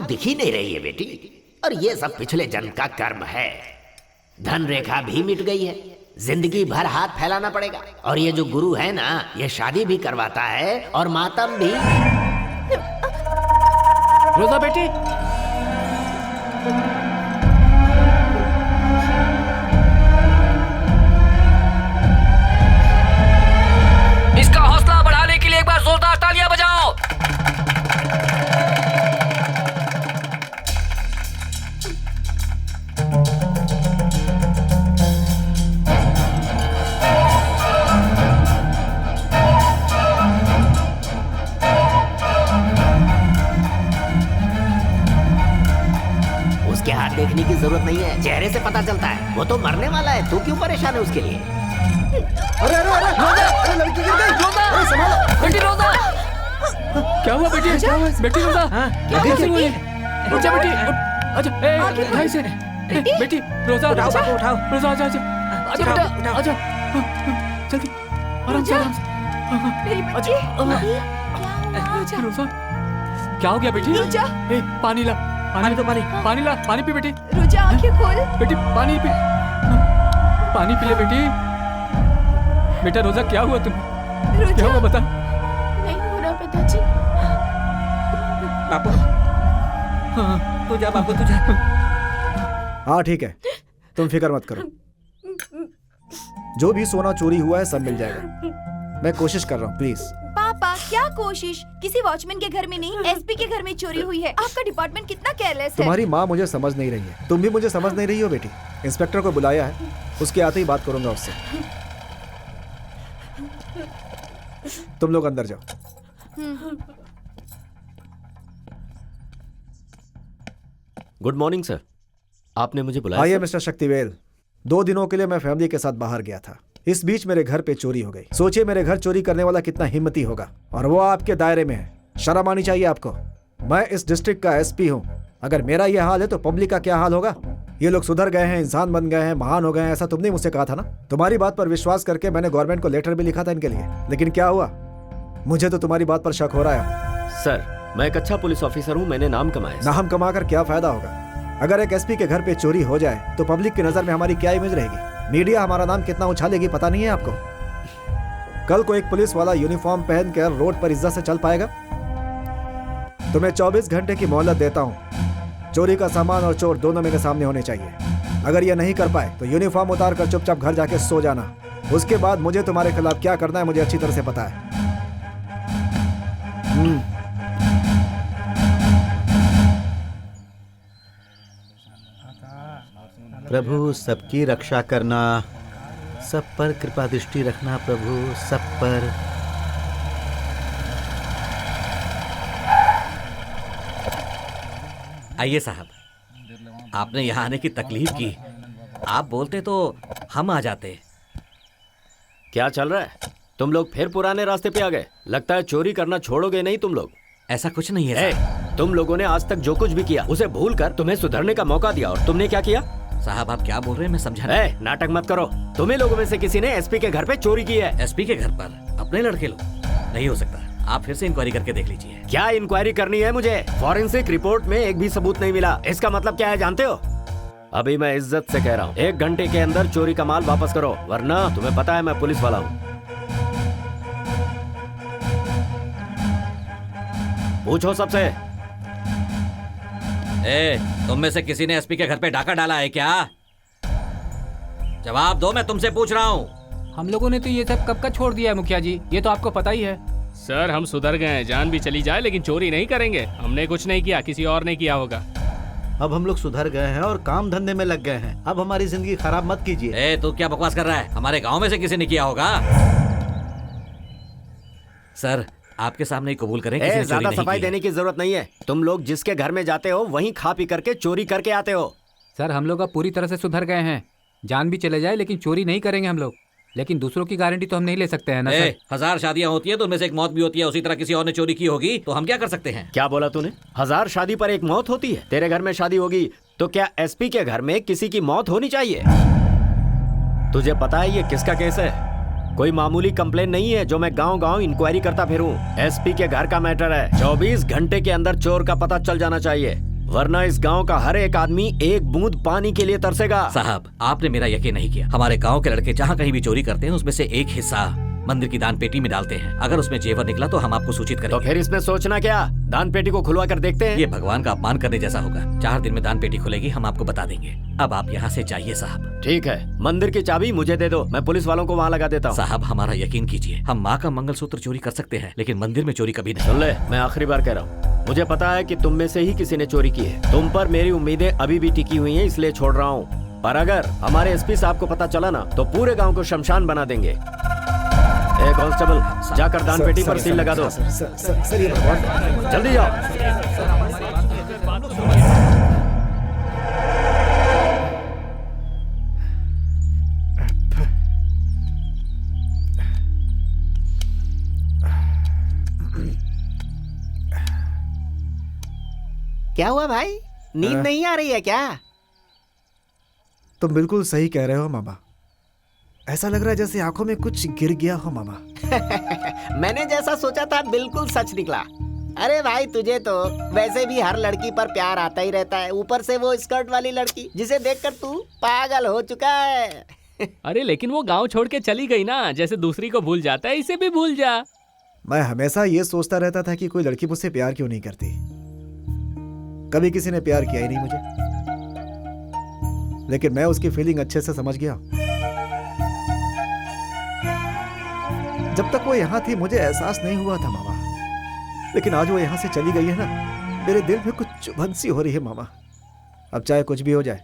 दिख ही नहीं रही है बेटी, और ये सब पिछले जन्म का कर्म है। धन रेखा भी मिट गई है, जिंदगी भर हाथ फैलाना पड़ेगा। और ये जो गुरु है ना, ये शादी भी करवाता है और मातम भी। रोजा बेटी, इसका हौसला बढ़ाने के लिए एक बार जोरदार तालियां बजाओ। देखने की जरूरत नहीं है, चेहरे से पता चलता है। वो तो मरने वाला है, तू क्यों परेशान है उसके लिए? अरे अरे अरे रोजा, अरे लड़की गिर गई। रोजा, अरे संभालो बेटी। रोजा, क्या हुआ बेटी? क्या हुआ बेटी? रोजा, कैसे हुई? उठ बेटी, अच्छा भाई से बेटी। रोजा, उठाओ। रोजा, आजा बेटा, आजा जल्दी, आराम से, आराम से। मेरी बच्ची, रोजा, क्या हो गया बेटी? पानी ला, पानी तो पानी ला, पानी पी बेटी। रोजा, आंखें खोल बेटी, पानी पी, पानी पी ले बेटी। बेटा रोजा, क्या हुआ तुम्हें? क्या हुआ बता। नहीं हो रहा पिताजी। बापू, तू जा बापू, तू जा। हाँ ठीक है, तुम फिक्र मत करो। जो भी सोना चोरी हुआ है सब मिल जाएगा। मैं कोशिश कर रहा हूँ, प्लीज। पापा, क्या कोशिश? किसी वॉचमैन के घर में नहीं, एसपी के घर में चोरी हुई है। आपका डिपार्टमेंट कितना केयरलेस है। तुम्हारी माँ मुझे समझ नहीं रही है, तुम भी मुझे समझ नहीं रही हो बेटी। इंस्पेक्टर को बुलाया है, उसके आते ही बात करूंगा उससे। तुम लोग अंदर जाओ। गुड मॉर्निंग सर, आपने मुझे बुलाया? आइए मिस्टर शक्तिवेल। 2 दिनों के लिए मैं फैमिली के साथ बाहर गया था। इस बीच मेरे घर पे चोरी हो गई। सोचिए मेरे घर चोरी करने वाला कितना हिम्मती होगा, और वो आपके दायरे में है। शर्म आनी चाहिए आपको। मैं इस डिस्ट्रिक्ट का एसपी हूँ। अगर मेरा ये हाल है तो पब्लिक का क्या हाल होगा? ये लोग सुधर गए हैं, इंसान बन गए हैं, महान हो गए हैं, ऐसा तुमने मुझसे कहा था ना। तुम्हारी बात पर विश्वास करके मैंने गवर्नमेंट को लेटर भी लिखा था इनके लिए, लेकिन क्या हुआ? मुझे तो तुम्हारी बात पर शक हो रहा है। सर, मैं एक अच्छा पुलिस ऑफिसर हूँ, मैंने नाम कमाया। नाम कमाकर क्या फायदा होगा? अगर एक एसपी के घर पे चोरी हो जाए तो पब्लिक की नजर में हमारी क्या इमेज रहेगी? मीडिया हमारा नाम कितना उछालेगी पता नहीं है आपको? कल को एक पुलिस वाला यूनिफॉर्म पहनकर रोड पर इज्जत से चल पाएगा? तुम्हें 24 घंटे की मोहलत देता हूं। चोरी का सामान और चोर दोनों मेरे सामने होने चाहिए। अगर ये नहीं कर पाए तो यूनिफॉर्म उतार कर चुपचाप घर जाके सो जाना। उसके बाद मुझे तुम्हारे खिलाफ क्या करना है मुझे अच्छी तरह से पता है। प्रभु सबकी रक्षा करना, सब पर कृपा दृष्टि रखना प्रभु, सब पर। आइए साहब, आपने यहाँ आने की तकलीफ की। आप बोलते तो हम आ जाते। क्या चल रहा है? तुम लोग फिर पुराने रास्ते पे आ गए। लगता है चोरी करना छोड़ोगे नहीं तुम लोग। ऐसा कुछ नहीं है साहब। तुम लोगों ने आज तक जो कुछ भी किया उसे भूलकर तुम्हें सुधरने का मौका दिया, और तुमने क्या किया? साहब आप क्या बोल रहे हैं, मैं समझा नहीं। नाटक मत करो। तुम्हें लोगों में से किसी ने एसपी के घर पे चोरी की है। एसपी के घर पर अपने लड़के लोग? नहीं हो सकता, आप फिर से इंक्वायरी करके देख लीजिए। क्या इंक्वायरी करनी है मुझे? फॉरेंसिक रिपोर्ट में एक भी सबूत नहीं मिला। इसका मतलब क्या है जानते हो? अभी मैं इज्जत से कह रहा हूँ, 1 घंटे के अंदर चोरी का माल वापस करो, वरना तुम्हें पता है मैं पुलिस वाला हूँ। पूछो सबसे। तुम में से किसी ने एसपी के घर पे डाका डाला है क्या? जवाब दो, मैं तुमसे पूछ रहा हूँ। हम लोगों ने तो ये सब कब का छोड़ दिया है मुखिया जी, ये तो आपको पता ही है। सर हम सुधर गए हैं, जान भी चली जाए लेकिन चोरी नहीं करेंगे। हमने कुछ नहीं किया, किसी और ने किया होगा। अब हम लोग सुधर गए हैं और काम धंधे में लग गए हैं। अब हमारी जिंदगी खराब मत कीजिए। तू क्या बकवास कर रहा है? हमारे गांव में से किसी ने किया होगा। सर आपके सामने ही कबूल करें, किसी ने चोरी ज्यादा नहीं सफाई की है। देने की जरूरत नहीं है। तुम लोग जिसके घर में जाते हो वहीं खा पी करके चोरी करके आते हो। सर हम लोग अब पूरी तरह से सुधर गए हैं। जान भी चले जाए लेकिन चोरी नहीं करेंगे हम लोग। लेकिन दूसरों की गारंटी तो हम नहीं ले सकते हैं ना सर। 1000 शादियां होती है तो उनमें से एक मौत भी होती है। उसी तरह किसी और ने चोरी की होगी तो हम क्या कर सकते हैं? क्या बोला तूने? 1000 शादी पर एक मौत होती है? तेरे घर में शादी होगी तो क्या एसपी के घर में किसी की मौत होनी चाहिए? तुझे पता है ये किसका केस है? कोई मामूली कंप्लेन नहीं है जो मैं गांव गांव इंक्वायरी करता फिरूं। एसपी के घर का मैटर है। 24 घंटे के अंदर चोर का पता चल जाना चाहिए, वरना इस गांव का हर एक आदमी एक बूंद पानी के लिए तरसेगा। साहब आपने मेरा यकीन नहीं किया। हमारे गांव के लड़के जहाँ कहीं भी चोरी करते हैं उसमें से एक हिस्सा मंदिर की दान पेटी में डालते हैं। अगर उसमें जेवर निकला तो हम आपको सूचित करेंगे। तो फिर इसमें सोचना क्या? दान पेटी को खुलवा कर देखते हैं। ये भगवान का अपमान करने जैसा होगा। 4 दिन में दान पेटी खुलेगी, हम आपको बता देंगे। अब आप यहाँ से जाइए साहब। ठीक है, मंदिर की चाबी मुझे दे दो, मैं पुलिस वालों को वहाँ लगा देता हूँ। साहब हमारा यकीन कीजिए, हम माँ का मंगलसूत्र चोरी कर सकते हैं लेकिन मंदिर में चोरी कभी नहीं। सुन ले, मैं आखिरी बार कह रहा हूँ, मुझे पता है कि तुम में से ही किसी ने चोरी की है। तुम पर मेरी उम्मीदें अभी भी टिकी हुई हैं, इसलिए छोड़ रहा हूँ। पर अगर हमारे एसपी साहब को पता चला ना तो पूरे गांव को शमशान बना देंगे। कांस्टेबल जाकर दान पेटी पर सील लगा दो। जल्दी जाओ। क्या हुआ भाई, नींद नहीं आ रही है क्या? तुम बिल्कुल सही कह रहे हो मामा। ऐसा लग रहा है जैसे आंखों में कुछ गिर गया हो मामा। मैंने जैसा सोचा था बिल्कुल सच निकला। अरे भाई तुझे तो वैसे भी हर लड़की पर प्यार आता ही रहता है, ऊपर से वो स्कर्ट वाली लड़की जिसे देखकर तू पागल हो चुका है। अरे लेकिन वो गांव छोड़ के चली गई ना, जैसे दूसरी को भूल जाता है इसे भी भूल जा। मैं हमेशा ये सोचता रहता था कि कोई लड़की मुझसे प्यार क्यों नहीं करती। कभी किसी ने प्यार किया ही नहीं मुझे, लेकिन मैं उसकी फीलिंग अच्छे से समझ गया। जब तक वो यहाँ थी मुझे एहसास नहीं हुआ था मामा, लेकिन आज वो यहाँ से चली गई है ना, मेरे दिल में कुछ चुभन सी हो रही है मामा। अब चाहे कुछ भी हो जाए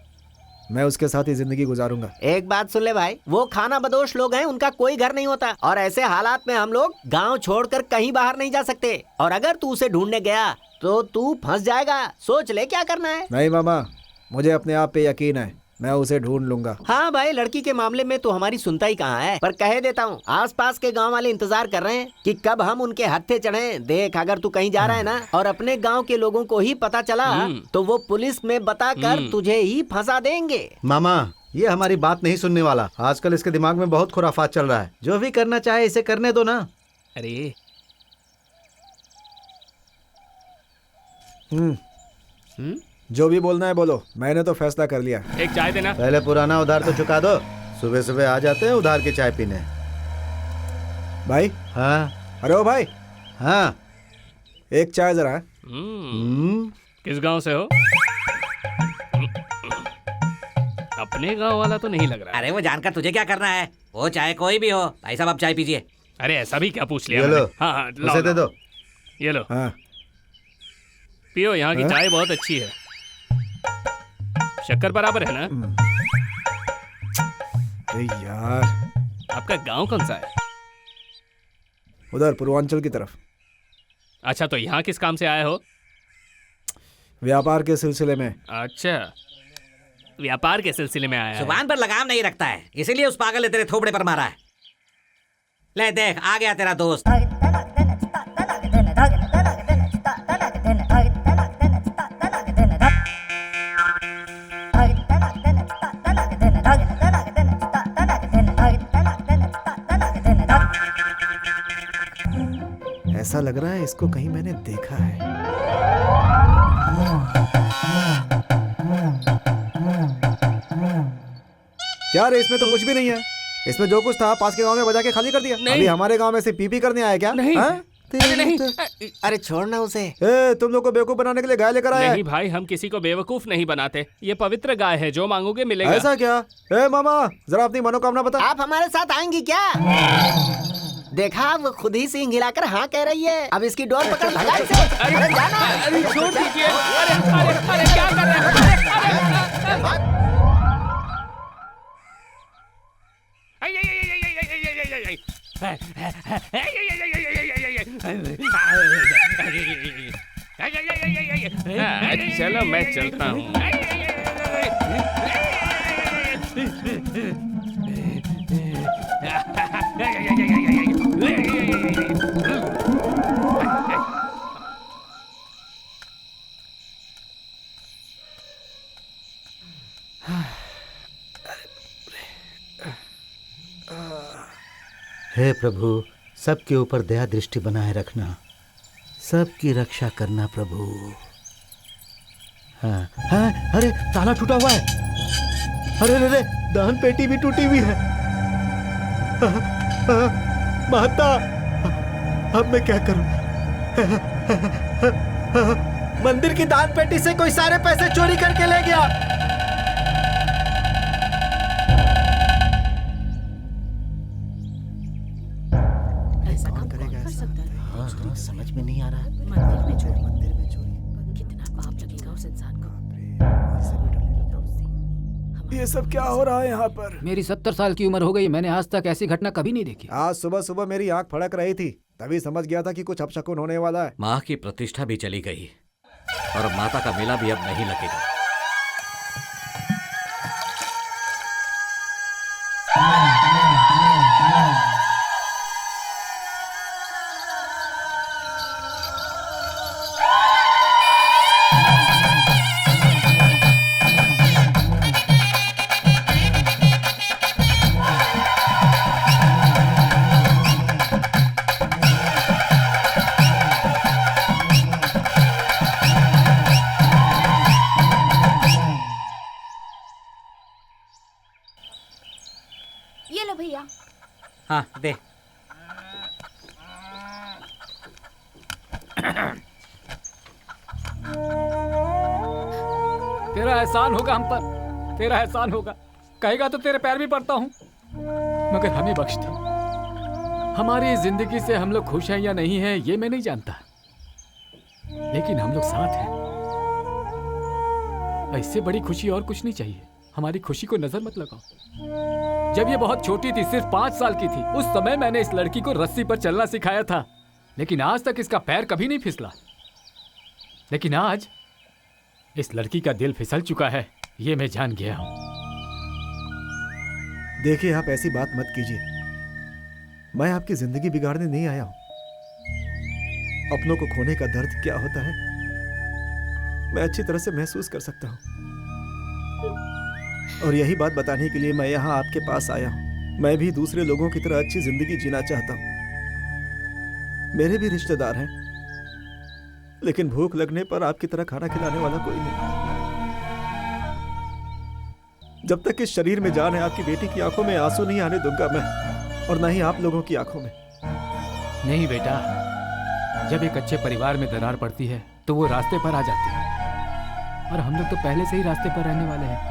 मैं उसके साथ ही जिंदगी गुजारूंगा। एक बात सुन ले भाई, वो खाना बदोश लोग हैं, उनका कोई घर नहीं होता, और ऐसे हालात में हम लोग गांव छोड़कर कहीं बाहर नहीं जा सकते। और अगर तू उसे ढूंढने गया तो तू फंस जाएगा। सोच ले क्या करना है। नहीं मामा, मुझे अपने आप पे यकीन है, मैं उसे ढूंढ लूंगा। हाँ भाई, लड़की के मामले में तो हमारी सुनता ही कहाँ है। पर कह देता हूँ, आसपास के गांव वाले इंतजार कर रहे हैं कि कब हम उनके हत्थे चढ़े। देख, अगर तू कहीं जा रहा है ना और अपने गांव के लोगों को ही पता चला तो वो पुलिस में बताकर तुझे ही फंसा देंगे। मामा ये हमारी बात नहीं सुनने वाला। आजकल इसके दिमाग में बहुत खुराफात चल रहा है। जो भी करना चाहे इसे करने दो ना। अरे जो भी बोलना है बोलो, मैंने तो फैसला कर लिया। एक चाय देना। पहले पुराना उधार तो चुका दो। सुबह सुबह आ जाते हैं उधार की चाय पीने। भाई। हाँ। अरे ओ भाई। हाँ। एक चाय जरा। किस गांव से हो? अपने गांव वाला तो नहीं लग रहा। अरे वो जानकर तुझे क्या करना है, वो चाहे कोई भी हो। भाई साहब आप चाय पीजिए। अरे ऐसा भी क्या पूछ लिया? ये लो। हाँ हाँ उसे दे दो। ये लो। हाँ। पियो, यहाँ की चाय बहुत अच्छी है। शक्कर बराबर है ना? अरे यार, आपका गांव कौन सा है? उधर पूर्वांचल की तरफ। अच्छा, तो यहाँ किस काम से आए हो? व्यापार के सिलसिले में। अच्छा, व्यापार के सिलसिले में आया है। जुबान पर लगाम नहीं रखता है, इसीलिए उस पागल ने तेरे थोबड़े पर मारा है। ले देख, आ गया तेरा दोस्त। ऐसा लग रहा है इसको कहीं मैंने देखा है। क्या रे, इसमें तो कुछ भी नहीं है। इसमें जो कुछ था पास के गांव में बजा के खाली कर दिया। अभी हमारे गांव में से पीपी करने आया क्या? नहीं। हाँ? नहीं। अरे छोड़ना उसे। ए, तुम लोग को बेवकूफ बनाने के लिए गाय लेकर आया नहीं भाई, हम किसी को बेवकूफ नहीं बनाते। ये पवित्र गाय है, जो मांगोगे मिलेगा। ऐसा क्या? ए मामा, जरा अपनी मनोकामना बता। आप हमारे साथ आएंगी क्या? देखा, वो खुद ही सिंह हिलाकर हाँ कह रही है। अब इसकी डोर पकड़ भगा इसे। अरे जाना। अरे छोड़ दीजिए। अरे क्या कर रहे हैं? चलो मैं चलता हूँ। हे प्रभु, सबके ऊपर दया दृष्टि बनाए रखना, सबकी रक्षा करना प्रभु। हाँ हाँ, अरे ताला टूटा हुआ है। अरे अरे, दान पेटी भी टूटी हुई है। महता, अब मैं क्या करूं? मंदिर की दान पेटी से कोई सारे पैसे चोरी करके ले गया। ऐसा काम कौन कर सकता है? हाँ, समझ में नहीं आ रहा। मंदिर में चोरी, कितना पाप लगेगा उस इंसान को। ये सब क्या हो रहा है यहाँ पर? मेरी 70 साल की उम्र हो गई, मैंने आज तक ऐसी घटना कभी नहीं देखी। आज सुबह सुबह मेरी आंख फड़क रही थी, तभी समझ गया था कि कुछ अपशकुन होने वाला है। माँ की प्रतिष्ठा भी चली गई और माता का मेला भी अब नहीं लगेगा। ये लो भैया। हाँ दे। तेरा एहसान होगा हम पर, तेरा एहसान होगा। कहेगा तो तेरे पैर भी पड़ता हूँ, मगर हमें बख्श दे। हमारी जिंदगी से हम लोग खुश हैं या नहीं हैं ये मैं नहीं जानता, लेकिन हम लोग साथ हैं। इससे बड़ी खुशी और कुछ नहीं चाहिए। हमारी खुशी को नजर मत लगाओ। जब ये बहुत छोटी थी, सिर्फ 5 साल की थी, उस समय मैंने इस लड़की को रस्सी पर चलना सिखाया था, लेकिन आज तक इसका पैर कभी नहीं फिसला। लेकिन आज इस लड़की का दिल फिसल चुका है, ये मैं जान गया हूं। देखिए, आप ऐसी बात मत कीजिए। मैं आपकी जिंदगी बिगाड़ने नहीं आया हूं। अपनों को खोने का दर्द क्या होता है मैं अच्छी तरह से महसूस कर सकता हूं, और यही बात बताने के लिए मैं यहाँ आपके पास आया हूँ। मैं भी दूसरे लोगों की तरह अच्छी जिंदगी जीना चाहता हूँ। मेरे भी रिश्तेदार हैं, लेकिन भूख लगने पर आपकी तरह खाना खिलाने वाला कोई नहीं। जब तक इस शरीर में जान है, आपकी बेटी की आंखों में आंसू नहीं आने दूंगा मैं, और न ही आप लोगों की आंखों में। नहीं बेटा, जब एक अच्छे परिवार में दरार पड़ती है तो वो रास्ते पर आ जाती है, और हम लोग तो पहले से ही रास्ते पर रहने वाले हैं।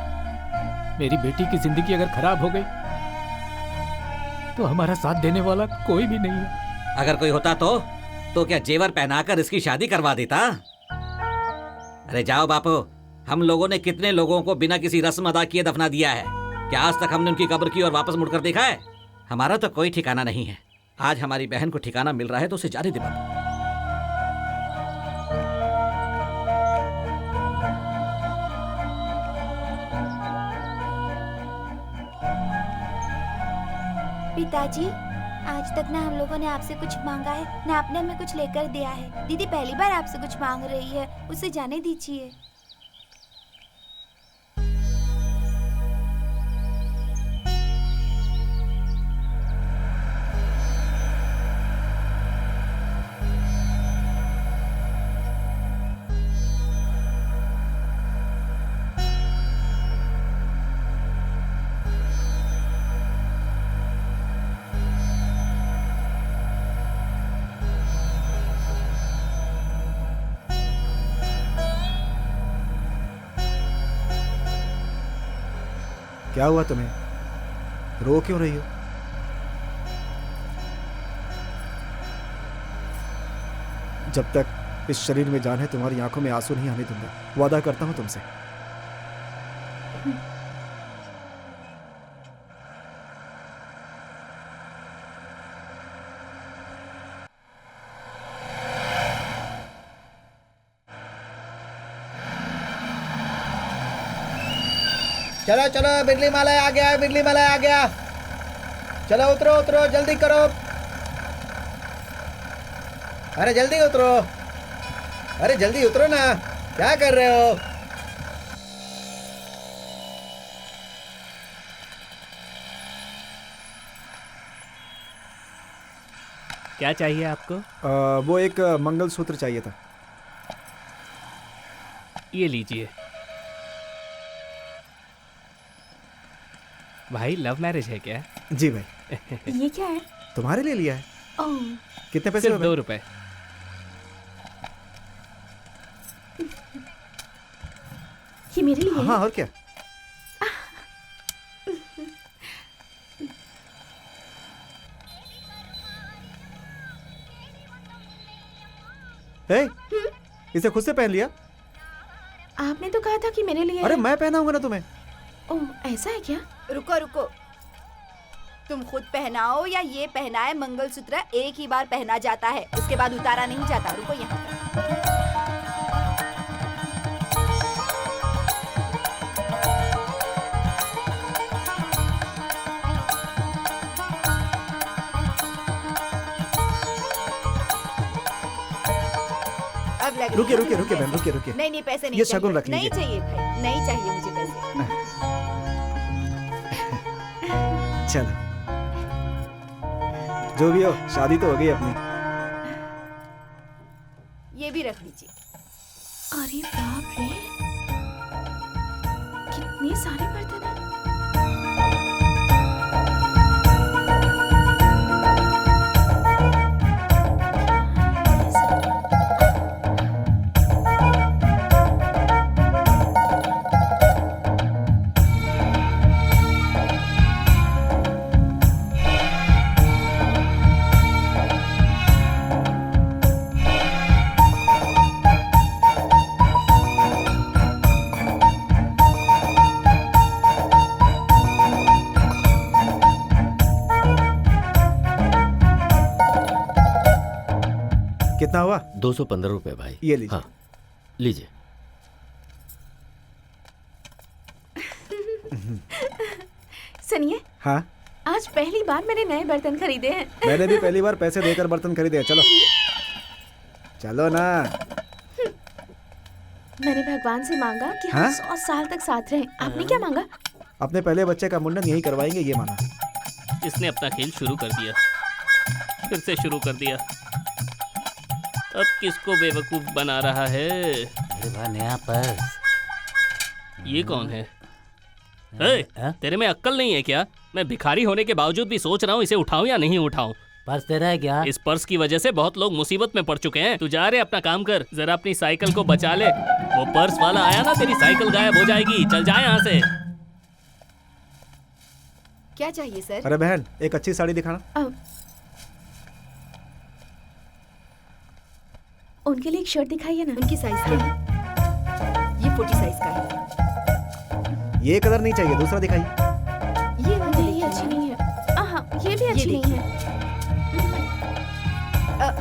मेरी बेटी की जिंदगी अगर खराब हो गई तो हमारा साथ देने वाला कोई भी नहीं है। अगर कोई होता तो क्या जेवर पहनाकर इसकी शादी करवा देता? अरे जाओ बापू, हम लोगों ने कितने लोगों को बिना किसी रस्म अदा किए दफना दिया है। क्या आज तक हमने उनकी कब्र की और वापस मुड़कर देखा है? हमारा तो कोई ठिकाना नहीं है। आज हमारी बहन को ठिकाना मिल रहा है तो उसे जाने दे बाबू। पिताजी, आज तक ना हम लोगों ने आपसे कुछ मांगा है ना आपने हमें कुछ लेकर दिया है। दीदी पहली बार आपसे कुछ मांग रही है, उसे जाने दीजिए। क्या हुआ तुम्हें? रो क्यों रही हो? जब तक इस शरीर में जान है तुम्हारी आंखों में आंसू नहीं आने दूंगा, वादा करता हूं तुमसे। चलो चलो, बिजली माला आ गया है, बिजली माला आ गया। चलो उतरो उतरो, जल्दी करो। अरे जल्दी उतरो, अरे जल्दी उतरो ना, क्या कर रहे हो? क्या चाहिए आपको? वो एक मंगलसूत्र चाहिए था। ये लीजिए। भाई लव मैरिज है क्या? जी भाई। ये क्या है? तुम्हारे लिए लिया है। ओह, कितने पैसे? सिर्फ 2 रुपए। ये मेरे लिए हाँ है? और क्या। ए, इसे खुद से पहन लिया? आपने तो कहा था कि मेरे लिए अरे है। मैं पहनाऊंगा ना तुम्हें। ओह, ऐसा है क्या? रुको रुको, तुम खुद पहनाओ या ये पहनाए, मंगलसूत्र एक ही बार पहना जाता है, उसके बाद उतारा नहीं जाता। रुको यहाँ पर। अब लग रुकिए रही है रुकिए रुकिए पैसे। बहन, रुकिए रुकिए। नहीं नहीं, पैसे नहीं ये चाहिए। शगुन रख नहीं लीजिए। चाहिए भाई, नहीं चाहिए मुझे पैसे। चलो, जो भी हो, शादी तो हो गई अपनी। ये भी रख लीजिए। अरे बाप रे, कितने सारे बर्तन हैं। कितना हुआ? 215 रुपए भाई। ये लीजिए। हाँ लीजिए। सुनिए, हाँ, आज पहली बार मैंने नए बर्तन खरीदे हैं। मैंने भी पहली बार पैसे देकर बर्तन खरीदे हैं। चलो चलो ना। मैंने भगवान से मांगा कि हम हाँ? 100 साल तक साथ रहें। आपने क्या मांगा? अपने पहले बच्चे का मुंडन यही करवाएंगे, ये माना। इसने अपना खेल शुरू कर दिया, फिर से शुरू कर दिया। अब किसको बेवकूफ बना रहा है? नया पर्स। ये कौन है? ए, तेरे में अक्ल नहीं है क्या? मैं भिखारी होने के बावजूद भी सोच रहा हूँ इसे उठाऊं या नहीं उठाऊं। पर्स तेरा है क्या? इस पर्स की वजह से बहुत लोग मुसीबत में पड़ चुके हैं। तू जा रे, अपना काम कर, जरा अपनी साइकिल को बचा ले। वो पर्स वाला आया ना, तेरी साइकिल गायब हो जाएगी। चल जा यहाँ से। क्या चाहिए सर? अरे बहन, एक अच्छी साड़ी दिखाना। उनके लिए एक शर्ट दिखाइए ना। उनकी साइज क्या है? ये 40 साइज का है। ये कलर नहीं चाहिए, दूसरा दिखाइए। अच्छी नहीं है।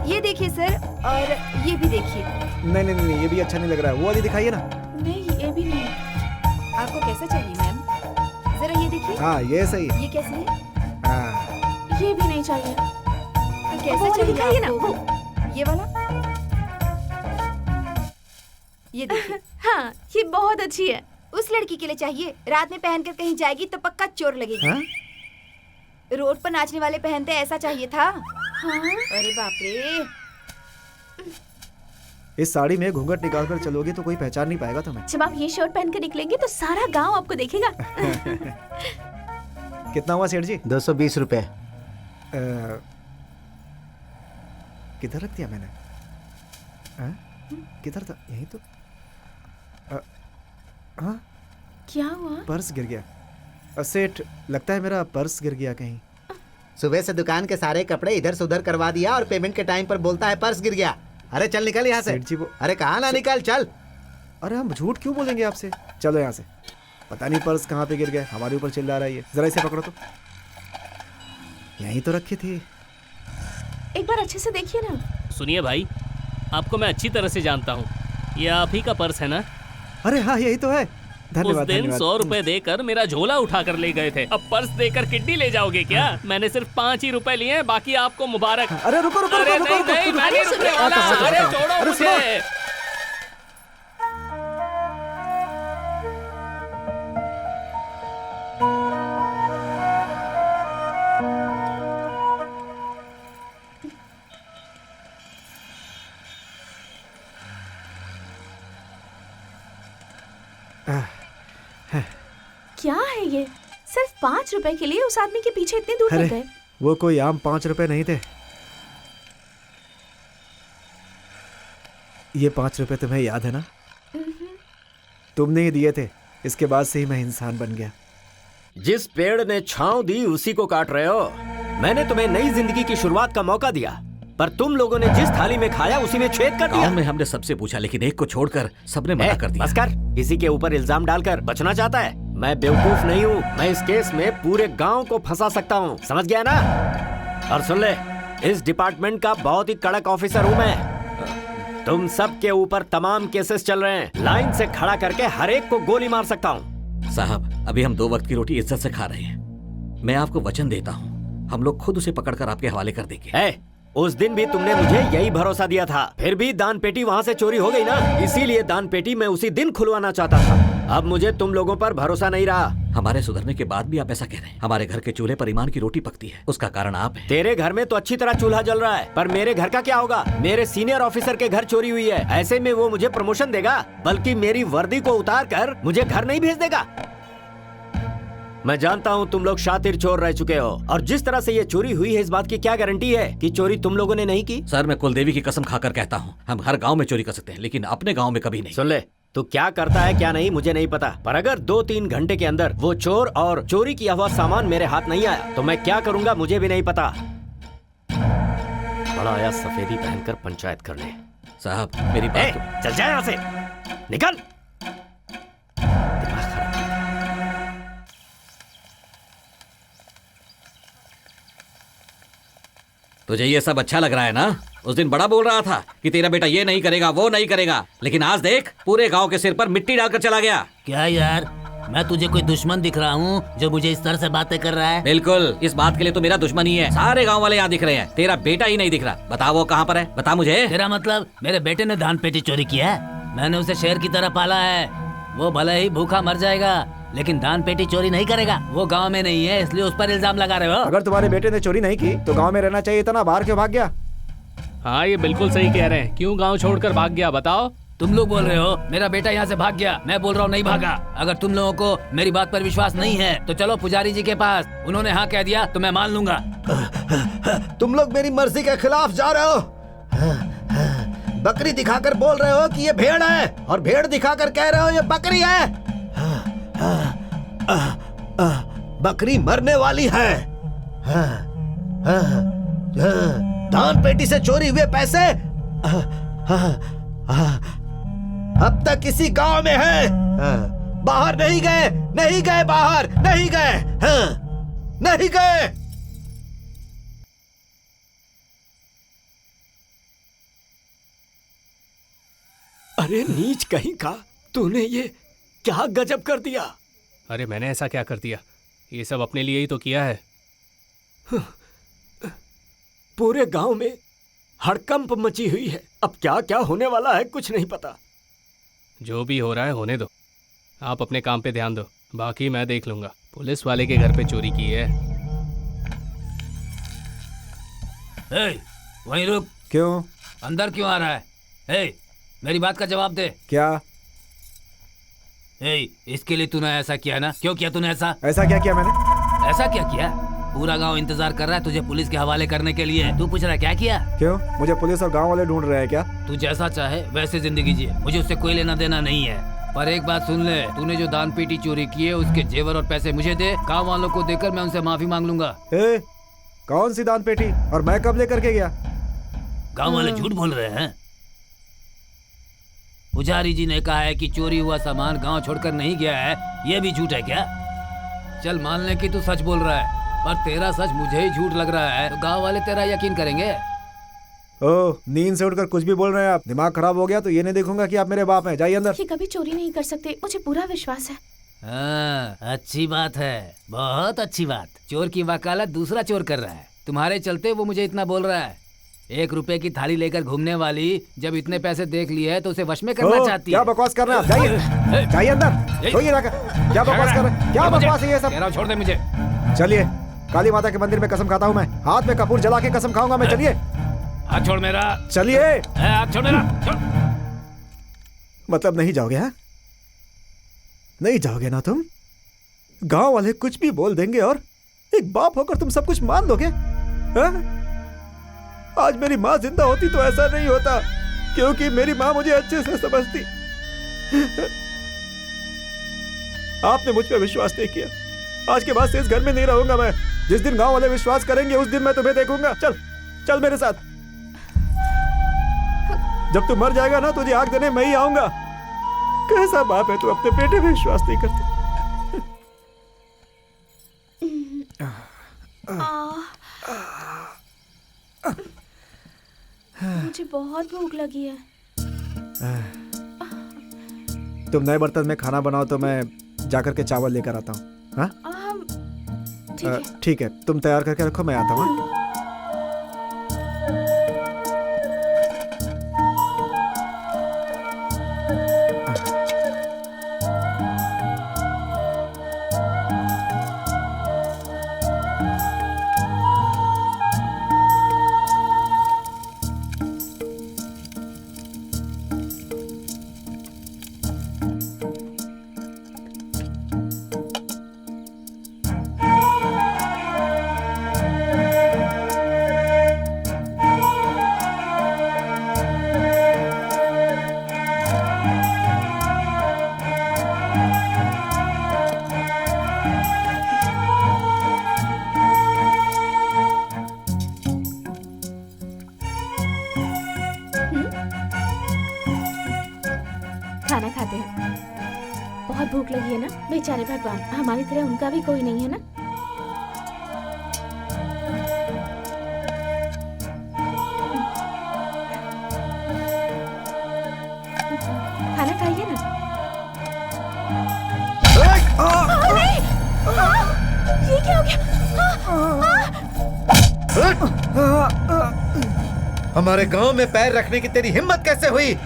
ये देखिए सर, और ये भी देखिए। नहीं नहीं नहीं, ये भी अच्छा नहीं लग रहा है। वो वाली दिखाइए ना। नहीं, ये भी नहीं। आपको कैसा चाहिए मैम? जरा ये देखिए। हाँ, ये सही है। ये कैसे है? हाँ। ये भी नहीं चाहिए। तो कैसा वो चाहिए दिखाइए ना, आपको? ये वाला? ये देखिए। हाँ, ये बहुत अच्छी है। उस लड़की के लिए चाहिए, रात में पहनकर कहीं जाएगी तो पक्का चोर लगेगी। हाँ? रोड पर नाचने वाले पहनते ऐसा चाहिए था। हाँ? अरे बाप रे। इस साड़ी में घूंघट निकाल कर चलोगी तो कोई पहचान नहीं पाएगा तुम्हें। जब आप ये शर्ट पहन कर निकलेंगे तो सारा गांव आपको देखेगा। कितना हुआ सेठ जी? 220 रुपए। किधर रख दिया मैंने? हाँ? किधर था? यहीं तो। हाँ? क्या हुआ? पर्स गिर गया। सेठ, लगता है मेरा पर्स गिर गया कहीं। सुबह से दुकान के सारे कपड़े इधर से उधर करवा दिया और पेमेंट के टाइम पर बोलता है पर्स गिर गया। अरे चल निकल यहाँ से। सेठ जी वो। अरे कहाँ ना निकल, चल। अरे हम झूठ क्यों बोलेंगे आपसे? चलो यहाँ से। पता नहीं पर्स कहाँ पे गिर गया, हमारे ऊपर चिल्ला रहा है ये। जरा इसे पकड़ो तो। यहीं तो रखी थी। एक बार अच्छे से देखिए ना। सुनिए भाई, आपको मैं अच्छी तरह से जानता हूँ। ये आप ही का पर्स है ना? अरे हाँ, यही तो है। उस धन्यवाद दिन धन्यवाद। 100 रुपए देकर मेरा झोला उठा कर ले गए थे। अब पर्स देकर किड्डी ले जाओगे क्या? मैंने सिर्फ 5 ही रुपए लिए हैं, बाकी आपको मुबारक। अरे रुको रुको अरे रुको नहीं रुको, नहीं, रुको, मैं नहीं रुको, रुकने रुको, वाला। रुको, अरे रुको, छोड़ो अरे सुनो। मुझे। क्या है ये? सिर्फ 5 रुपए के लिए उस आदमी के पीछे इतनी दूर अरे तक गए। वो कोई आम 5 रुपए नहीं थे। ये 5 रुपए तुम्हें याद है ना? तुमने ही दिए थे। इसके बाद से ही मैं इंसान बन गया। जिस पेड़ ने छांव दी उसी को काट रहे हो। मैंने तुम्हें नई जिंदगी की शुरुआत का मौका दिया, पर तुम लोगों ने जिस थाली में खाया उसी में छेद कर दिया। गांव में हमने सबसे पूछा, लेकिन एक को छोड़कर सबने मना कर दिया। बस कर। किसी के ऊपर इल्जाम डालकर बचना चाहता है? मैं बेवकूफ नहीं हूँ। मैं इस केस में पूरे गांव को फंसा सकता हूँ, समझ गया ना? और सुन ले, इस डिपार्टमेंट का बहुत ही कड़क ऑफिसर हूँ मैं। तुम सब के ऊपर तमाम केसेस चल रहे हैं। लाइन से खड़ा करके हर एक को गोली मार सकता हूँ। साहब, अभी हम 2 वक्त की रोटी इज्जत से खा रहे हैं। मैं आपको वचन देता हूँ, हम लोग खुद उसे पकड़कर आपके हवाले कर देंगे। उस दिन भी तुमने मुझे यही भरोसा दिया था, फिर भी दान पेटी वहाँ से चोरी हो गई ना। इसीलिए दान पेटी मैं उसी दिन खुलवाना चाहता था। अब मुझे तुम लोगों पर भरोसा नहीं रहा। हमारे सुधरने के बाद भी आप ऐसा कह रहे हैं? हमारे घर के चूल्हे पर ईमान की रोटी पकती है, उसका कारण आप हैं। तेरे घर में तो अच्छी तरह चूल्हा जल रहा है, पर मेरे घर का क्या होगा? मेरे सीनियर ऑफिसर के घर चोरी हुई है। ऐसे में वो मुझे प्रमोशन देगा, बल्कि मेरी वर्दी को उतार कर मुझे घर नहीं भेज देगा। मैं जानता हूँ तुम लोग शातिर चोर रह चुके हो, और जिस तरह से ये चोरी हुई है इस बात की क्या गारंटी है कि चोरी तुम लोगों ने नहीं की? सर, मैं कुलदेवी की कसम खाकर कहता हूँ, हम हर गांव में चोरी कर सकते हैं, लेकिन अपने गांव में कभी नहीं। सुन ले, तू क्या करता है क्या नहीं मुझे नहीं पता, पर अगर 2-3 घंटे के अंदर वो चोर और चोरी किया हुआ सामान मेरे हाथ नहीं आया तो मैं क्या करूंगा मुझे भी नहीं पता। बड़ा आया सफेदी पहनकर पंचायत करने। साहब, मेरी बात चल जाए यहाँ से, निकल। तुझे ये सब अच्छा लग रहा है ना? उस दिन बड़ा बोल रहा था कि तेरा बेटा ये नहीं करेगा, वो नहीं करेगा, लेकिन आज देख, पूरे गांव के सिर पर मिट्टी डालकर चला गया। क्या यार, मैं तुझे कोई दुश्मन दिख रहा हूँ जो मुझे इस तरह से बातें कर रहा है? बिल्कुल, इस बात के लिए तो मेरा दुश्मन ही है। सारे गांव वाले यहाँ दिख रहे हैं, तेरा बेटा ही नहीं दिख रहा। बता वो कहाँ पर है, बता मुझे। तेरा मतलब मेरे बेटे ने धान पेटी चोरी किया है? मैंने उसे शेर की तरह पाला है। वो भले ही भूखा मर जाएगा, लेकिन दान पेटी चोरी नहीं करेगा। वो गांव में नहीं है, इसलिए उस पर इल्जाम लगा रहे हो। अगर तुम्हारे बेटे ने चोरी नहीं की तो गांव में रहना चाहिए था ना, बाहर क्यों भाग गया? हाँ, ये बिल्कुल सही कह रहे हैं। क्यों गांव छोड़कर भाग गया बताओ? तुम लोग बोल रहे हो मेरा बेटा यहाँ से भाग गया, मैं बोल रहा हूँ नहीं भागा। अगर तुम लोगों को मेरी बात पर विश्वास नहीं है तो चलो पुजारी जी के पास, उन्होंने हाँ कह दिया तो मैं मान लूंगा। तुम लोग मेरी मर्जी के खिलाफ जा रहे हो। बकरी दिखाकर बोल रहे हो कि ये भेड़ है, और भेड़ दिखाकर कह रहे हो ये बकरी है। बकरी मरने वाली है। दान पेटी से चोरी हुए पैसे अब तक इसी गांव में है। बाहर नहीं गए, नहीं गए, बाहर नहीं गए, नहीं गए। अरे नीच कहीं का, तूने ये क्या गजब कर दिया। अरे मैंने ऐसा क्या कर दिया? ये सब अपने लिए ही तो किया है। पूरे गांव में हड़कंप मची हुई है। अब क्या क्या होने वाला है कुछ नहीं पता। जो भी हो रहा है होने दो, आप अपने काम पे ध्यान दो, बाकी मैं देख लूंगा। पुलिस वाले के घर पे चोरी की है। वहीं रुक। क्यों? अंदर क्यों आ रहा है? मेरी बात का जवाब दे। क्या? इसके लिए तूने ऐसा किया ना? क्यों किया तूने ऐसा? ऐसा क्या किया मैंने? ऐसा क्या किया? पूरा गांव इंतजार कर रहा है तुझे पुलिस के हवाले करने के लिए। तू पूछ रहा है क्या किया? क्यों? मुझे पुलिस और गांव वाले ढूंढ रहे हैं क्या? तू जैसा चाहे वैसे जिंदगी जिए, मुझे उससे कोई लेना देना नहीं है। पर एक बात सुन ले, तूने जो दान पेटी चोरी की है उसके जेवर और पैसे मुझे दे। गाँव वालों को देकर मैं उनसे माफी मांग लूंगा। कौन सी दान पेटी? और मैं कब लेकर के गया? गाँव वाले झूठ बोल रहे हैं। पुजारी जी ने कहा है कि चोरी हुआ सामान गांव छोड़कर नहीं गया है। ये भी झूठ है क्या? चल मान ले कि तू सच बोल रहा है, पर तेरा सच मुझे ही झूठ लग रहा है, तो गांव वाले तेरा यकीन करेंगे? ओह, नींद से उठकर कुछ भी बोल रहे हैं आप। दिमाग खराब हो गया तो ये नहीं देखूंगा कि आप मेरे बाप हैं। जाइए अंदर। ये कभी चोरी नहीं कर सकते, मुझे पूरा विश्वास है। अच्छी बात है, बहुत अच्छी बात। चोर की वकालत दूसरा चोर कर रहा है, तुम्हारे चलते वो मुझे इतना बोल रहा है। 1 रुपए की थाली लेकर घूमने वाली जब इतने पैसे देख लिए है तो उसे वश में करना चाहती है। क्या बकवास कर रहे हैं आप? जाइए जाइए अंदर। सोइए रखा। क्या बकवास कर रहे हैं? क्या बकवास है ये सब? छोड़ दे मुझे। चलिए, काली माता के मंदिर में कसम खाता हूँ मैं। हाथ में कपूर जला के कसम खाऊंगा मैं। चलिए। हाथ छोड़ मेरा। चलिए। हाथ छोड़ मेरा। छोड़। मतलब नहीं जाओगे? हाँ, नहीं जाओगे ना तुम? गांव वाले कुछ भी बोल देंगे और एक बाप होकर तुम सब कुछ मान लोगे? हाँ? आज मेरी माँ जिंदा होती तो ऐसा नहीं होता, क्योंकि मेरी माँ मुझे अच्छे से समझती। आपने मुझ पर विश्वास नहीं किया। आज के बाद से इस घर में नहीं रहूंगा मैं। जिस दिन गांव वाले विश्वास करेंगे उस दिन मैं तुम्हें देखूंगा। चल चल मेरे साथ। जब तू मर जाएगा ना, तुझे आग देने मैं ही आऊंगा। कैसा बाप है तू, अपने बेटे पे विश्वास नहीं करती। मुझे बहुत भूख लगी है। तुम नए बर्तन में खाना बनाओ तो मैं जाकर के चावल लेकर आता हूँ। हाँ ठीक है, तुम तैयार करके रखो, मैं आता हूँ। खाना खाते हैं। बहुत भूख लगी है ना? बेचारे भगवान, हमारी तरह उनका भी कोई नहीं है ना। खाना खाइए ना। ये क्या हो गया? हमारे गांव में पैर रखने की तेरी हिम्मत कैसे हुई?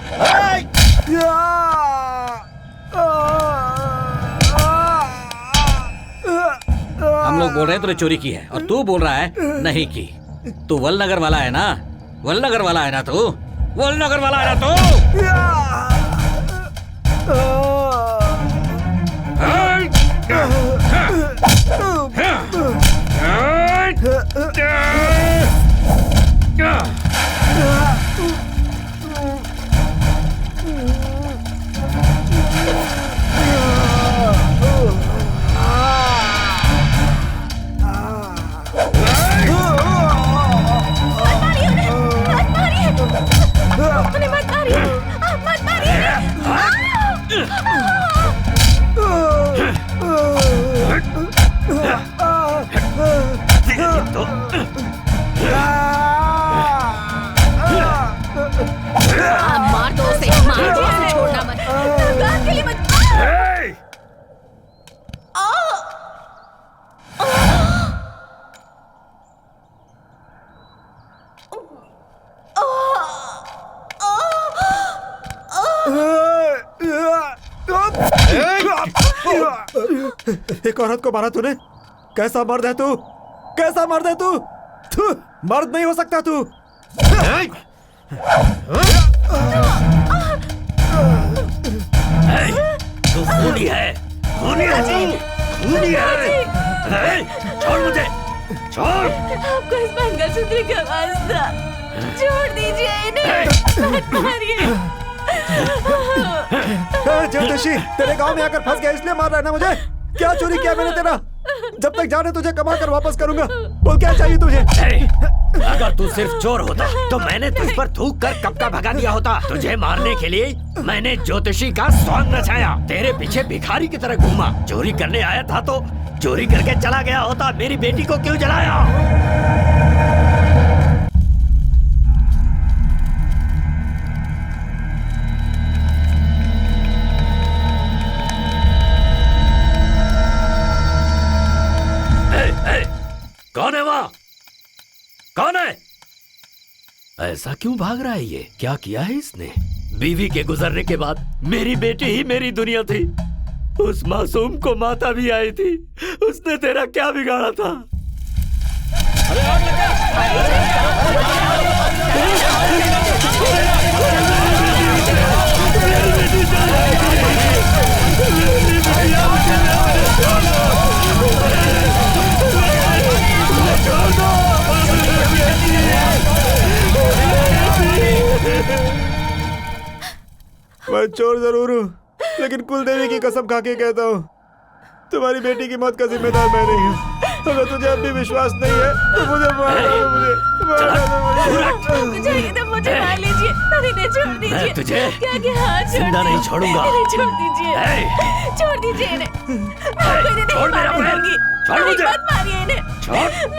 हम लोग बोल रहे हैं तूने चोरी की है और तू बोल रहा है नहीं की। तू वलनगर वाला है ना? वलनगर वाला है ना तू? वलनगर वाला है ना मत मारिए। एक औरत को मारा तूने? कैसा मर्द है तू? कैसा मर्द है तू? थू, मर्द नहीं हो सकता तू। तू खूनी है, खूनी है तू, खूनी है। छोड़ मुझे, छोड़। आपको इस मंगलसूत्र का वास्ता, छोड़ दीजिए इन्हें, मत मारिए। ज्योतिषी, तेरे गांव में आकर फंस गया इसलिए मार रहा है ना मुझे? क्या चोरी किया मैंने तेरा? जब तक जाने तुझे कमा कर वापस करूंगा। बोल क्या चाहिए तुझे? अगर तू सिर्फ चोर होता तो मैंने तुझ पर थूक कर कब का भगा दिया होता। तुझे मारने के लिए मैंने ज्योतिषी का सॉन्ग रचाया, तेरे पीछे भिखारी की तरह घूमा। चोरी करने आया था तो चोरी करके चला गया होता। मेरी बेटी को क्यों जलाया? कौन है वहाँ? कौन है? ऐसा क्यों भाग रहा है ये? क्या किया है इसने? बीवी के गुजरने के बाद मेरी बेटी ही मेरी दुनिया थी। उस मासूम को माता भी आई थी। उसने तेरा क्या बिगाड़ा था? मैं चोर जरूर हूँ, लेकिन कुलदेवी की कसम खा के कहता हूँ, तुम्हारी बेटी की मौत का जिम्मेदार मैं नहीं हूँ। अगर तुझे अब भी विश्वास नहीं है तो मुझे मार दो, मुझे मार लीजिए, इन्हें छोड़ दीजिए। तुझे क्या जिंदा नहीं छोड़ूंगा। इन्हें छोड़ दीजिए, छोड़ दीजिए इन्हें। मैं आपको इन्हें नहीं मारने दूंगी। मत मारिए इन्हें,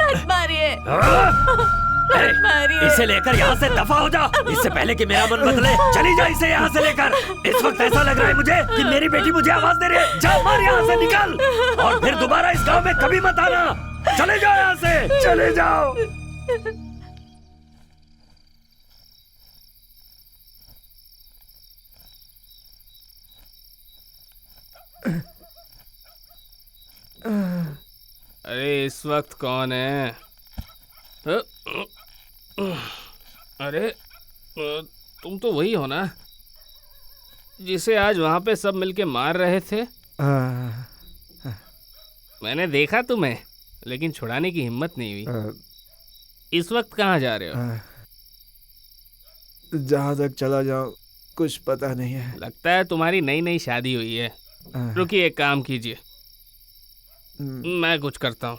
मत मारिए, मत मारिए। इसे लेकर यहाँ से दफा हो जा, इससे पहले कि मेरा मन बदले। चली जा इसे यहाँ से लेकर। इस वक्त ऐसा लग रहा है मुझे कि मेरी बेटी मुझे आवाज दे रही है। जा, मार यहाँ से, निकल, और फिर दोबारा इस गांव में कभी मत आना। चले जाओ यहाँ से, चले जाओ। अरे इस वक्त कौन है? अरे तुम तो वही हो ना जिसे आज वहां पे सब मिलके मार रहे थे? मैंने देखा तुम्हें, लेकिन छुड़ाने की हिम्मत नहीं हुई। इस वक्त कहाँ जा रहे हो? जहाँ तक चला जाऊं कुछ पता नहीं है। लगता है तुम्हारी नई नई शादी हुई है। रुकिए, एक काम कीजिए, मैं कुछ करता हूँ।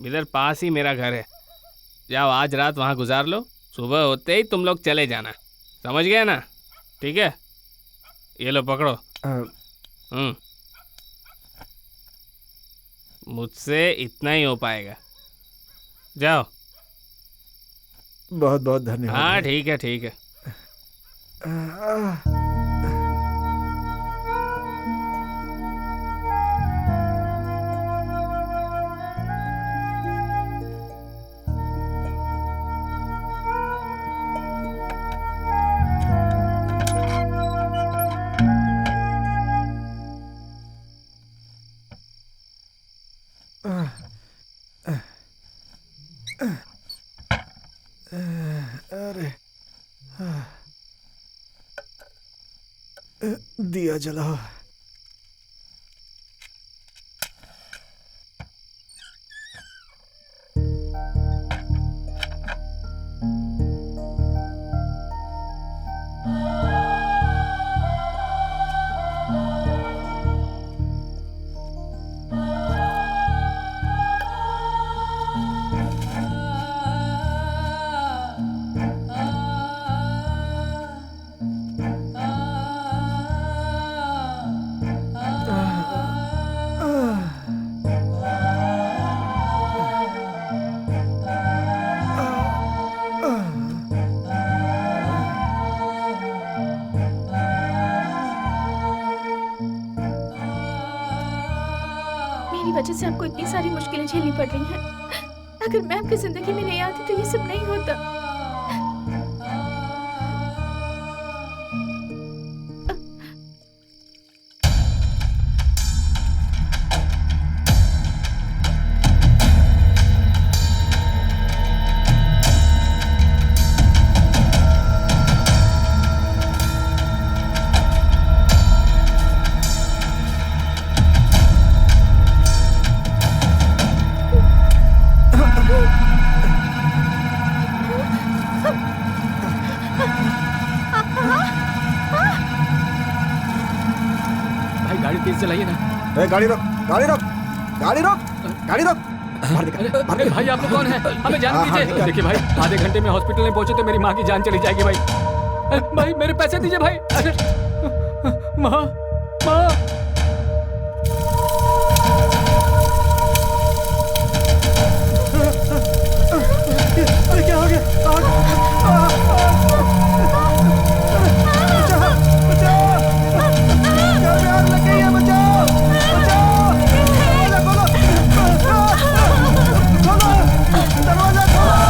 इधर पास ही मेरा घर है, जाओ आज रात वहाँ गुजार लो। सुबह होते ही तुम लोग चले जाना, समझ गए ना? ठीक है, ये लो पकड़ो। मुझसे इतना ही हो पाएगा, जाओ। बहुत बहुत धन्यवाद। हाँ ठीक है, ठीक है। अरे दिया जलाओ। मेरी वजह से आपको इतनी सारी मुश्किलें झेलनी पड़ रही हैं। अगर मैं आपकी जिंदगी में नहीं आती तो ये सब नहीं होता। भाई गाड़ी तेज चलाइए ना। ए, गाड़ी रोक, गाड़ी रोक, गाड़ी रोक, गाड़ी रोक। बाहर निकल, बाहर अरे निकल। भाई आप लोग कौन है? हमें जाने हाँ, दीजिए। निकल। देखिए भाई, आधे घंटे में हॉस्पिटल में पहुंचे तो मेरी माँ की जान चली जाएगी भाई। भाई मेरे पैसे दीजिए भाई। अरे माँ, माँ। अरे क्या हो गया? बचाओ, बचाओ, घर में आग लग गई है, बचाओ, बचाओ, दरवाजा खोलो, खोलो, दरवाजा खोलो।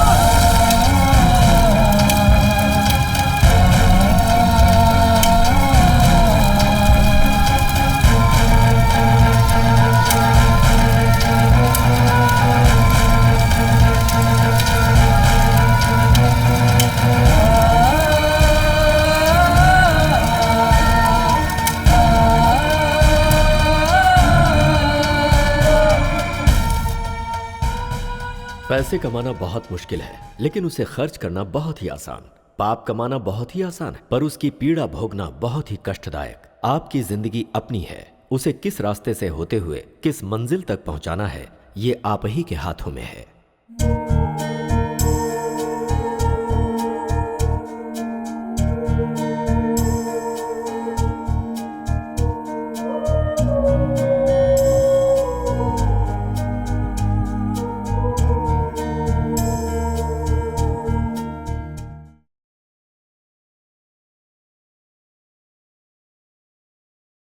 पैसे कमाना बहुत मुश्किल है, लेकिन उसे खर्च करना बहुत ही आसान। पाप कमाना बहुत ही आसान है, पर उसकी पीड़ा भोगना बहुत ही कष्टदायक। आपकी जिंदगी अपनी है, उसे किस रास्ते से होते हुए किस मंजिल तक पहुंचाना है, ये आप ही के हाथों में है।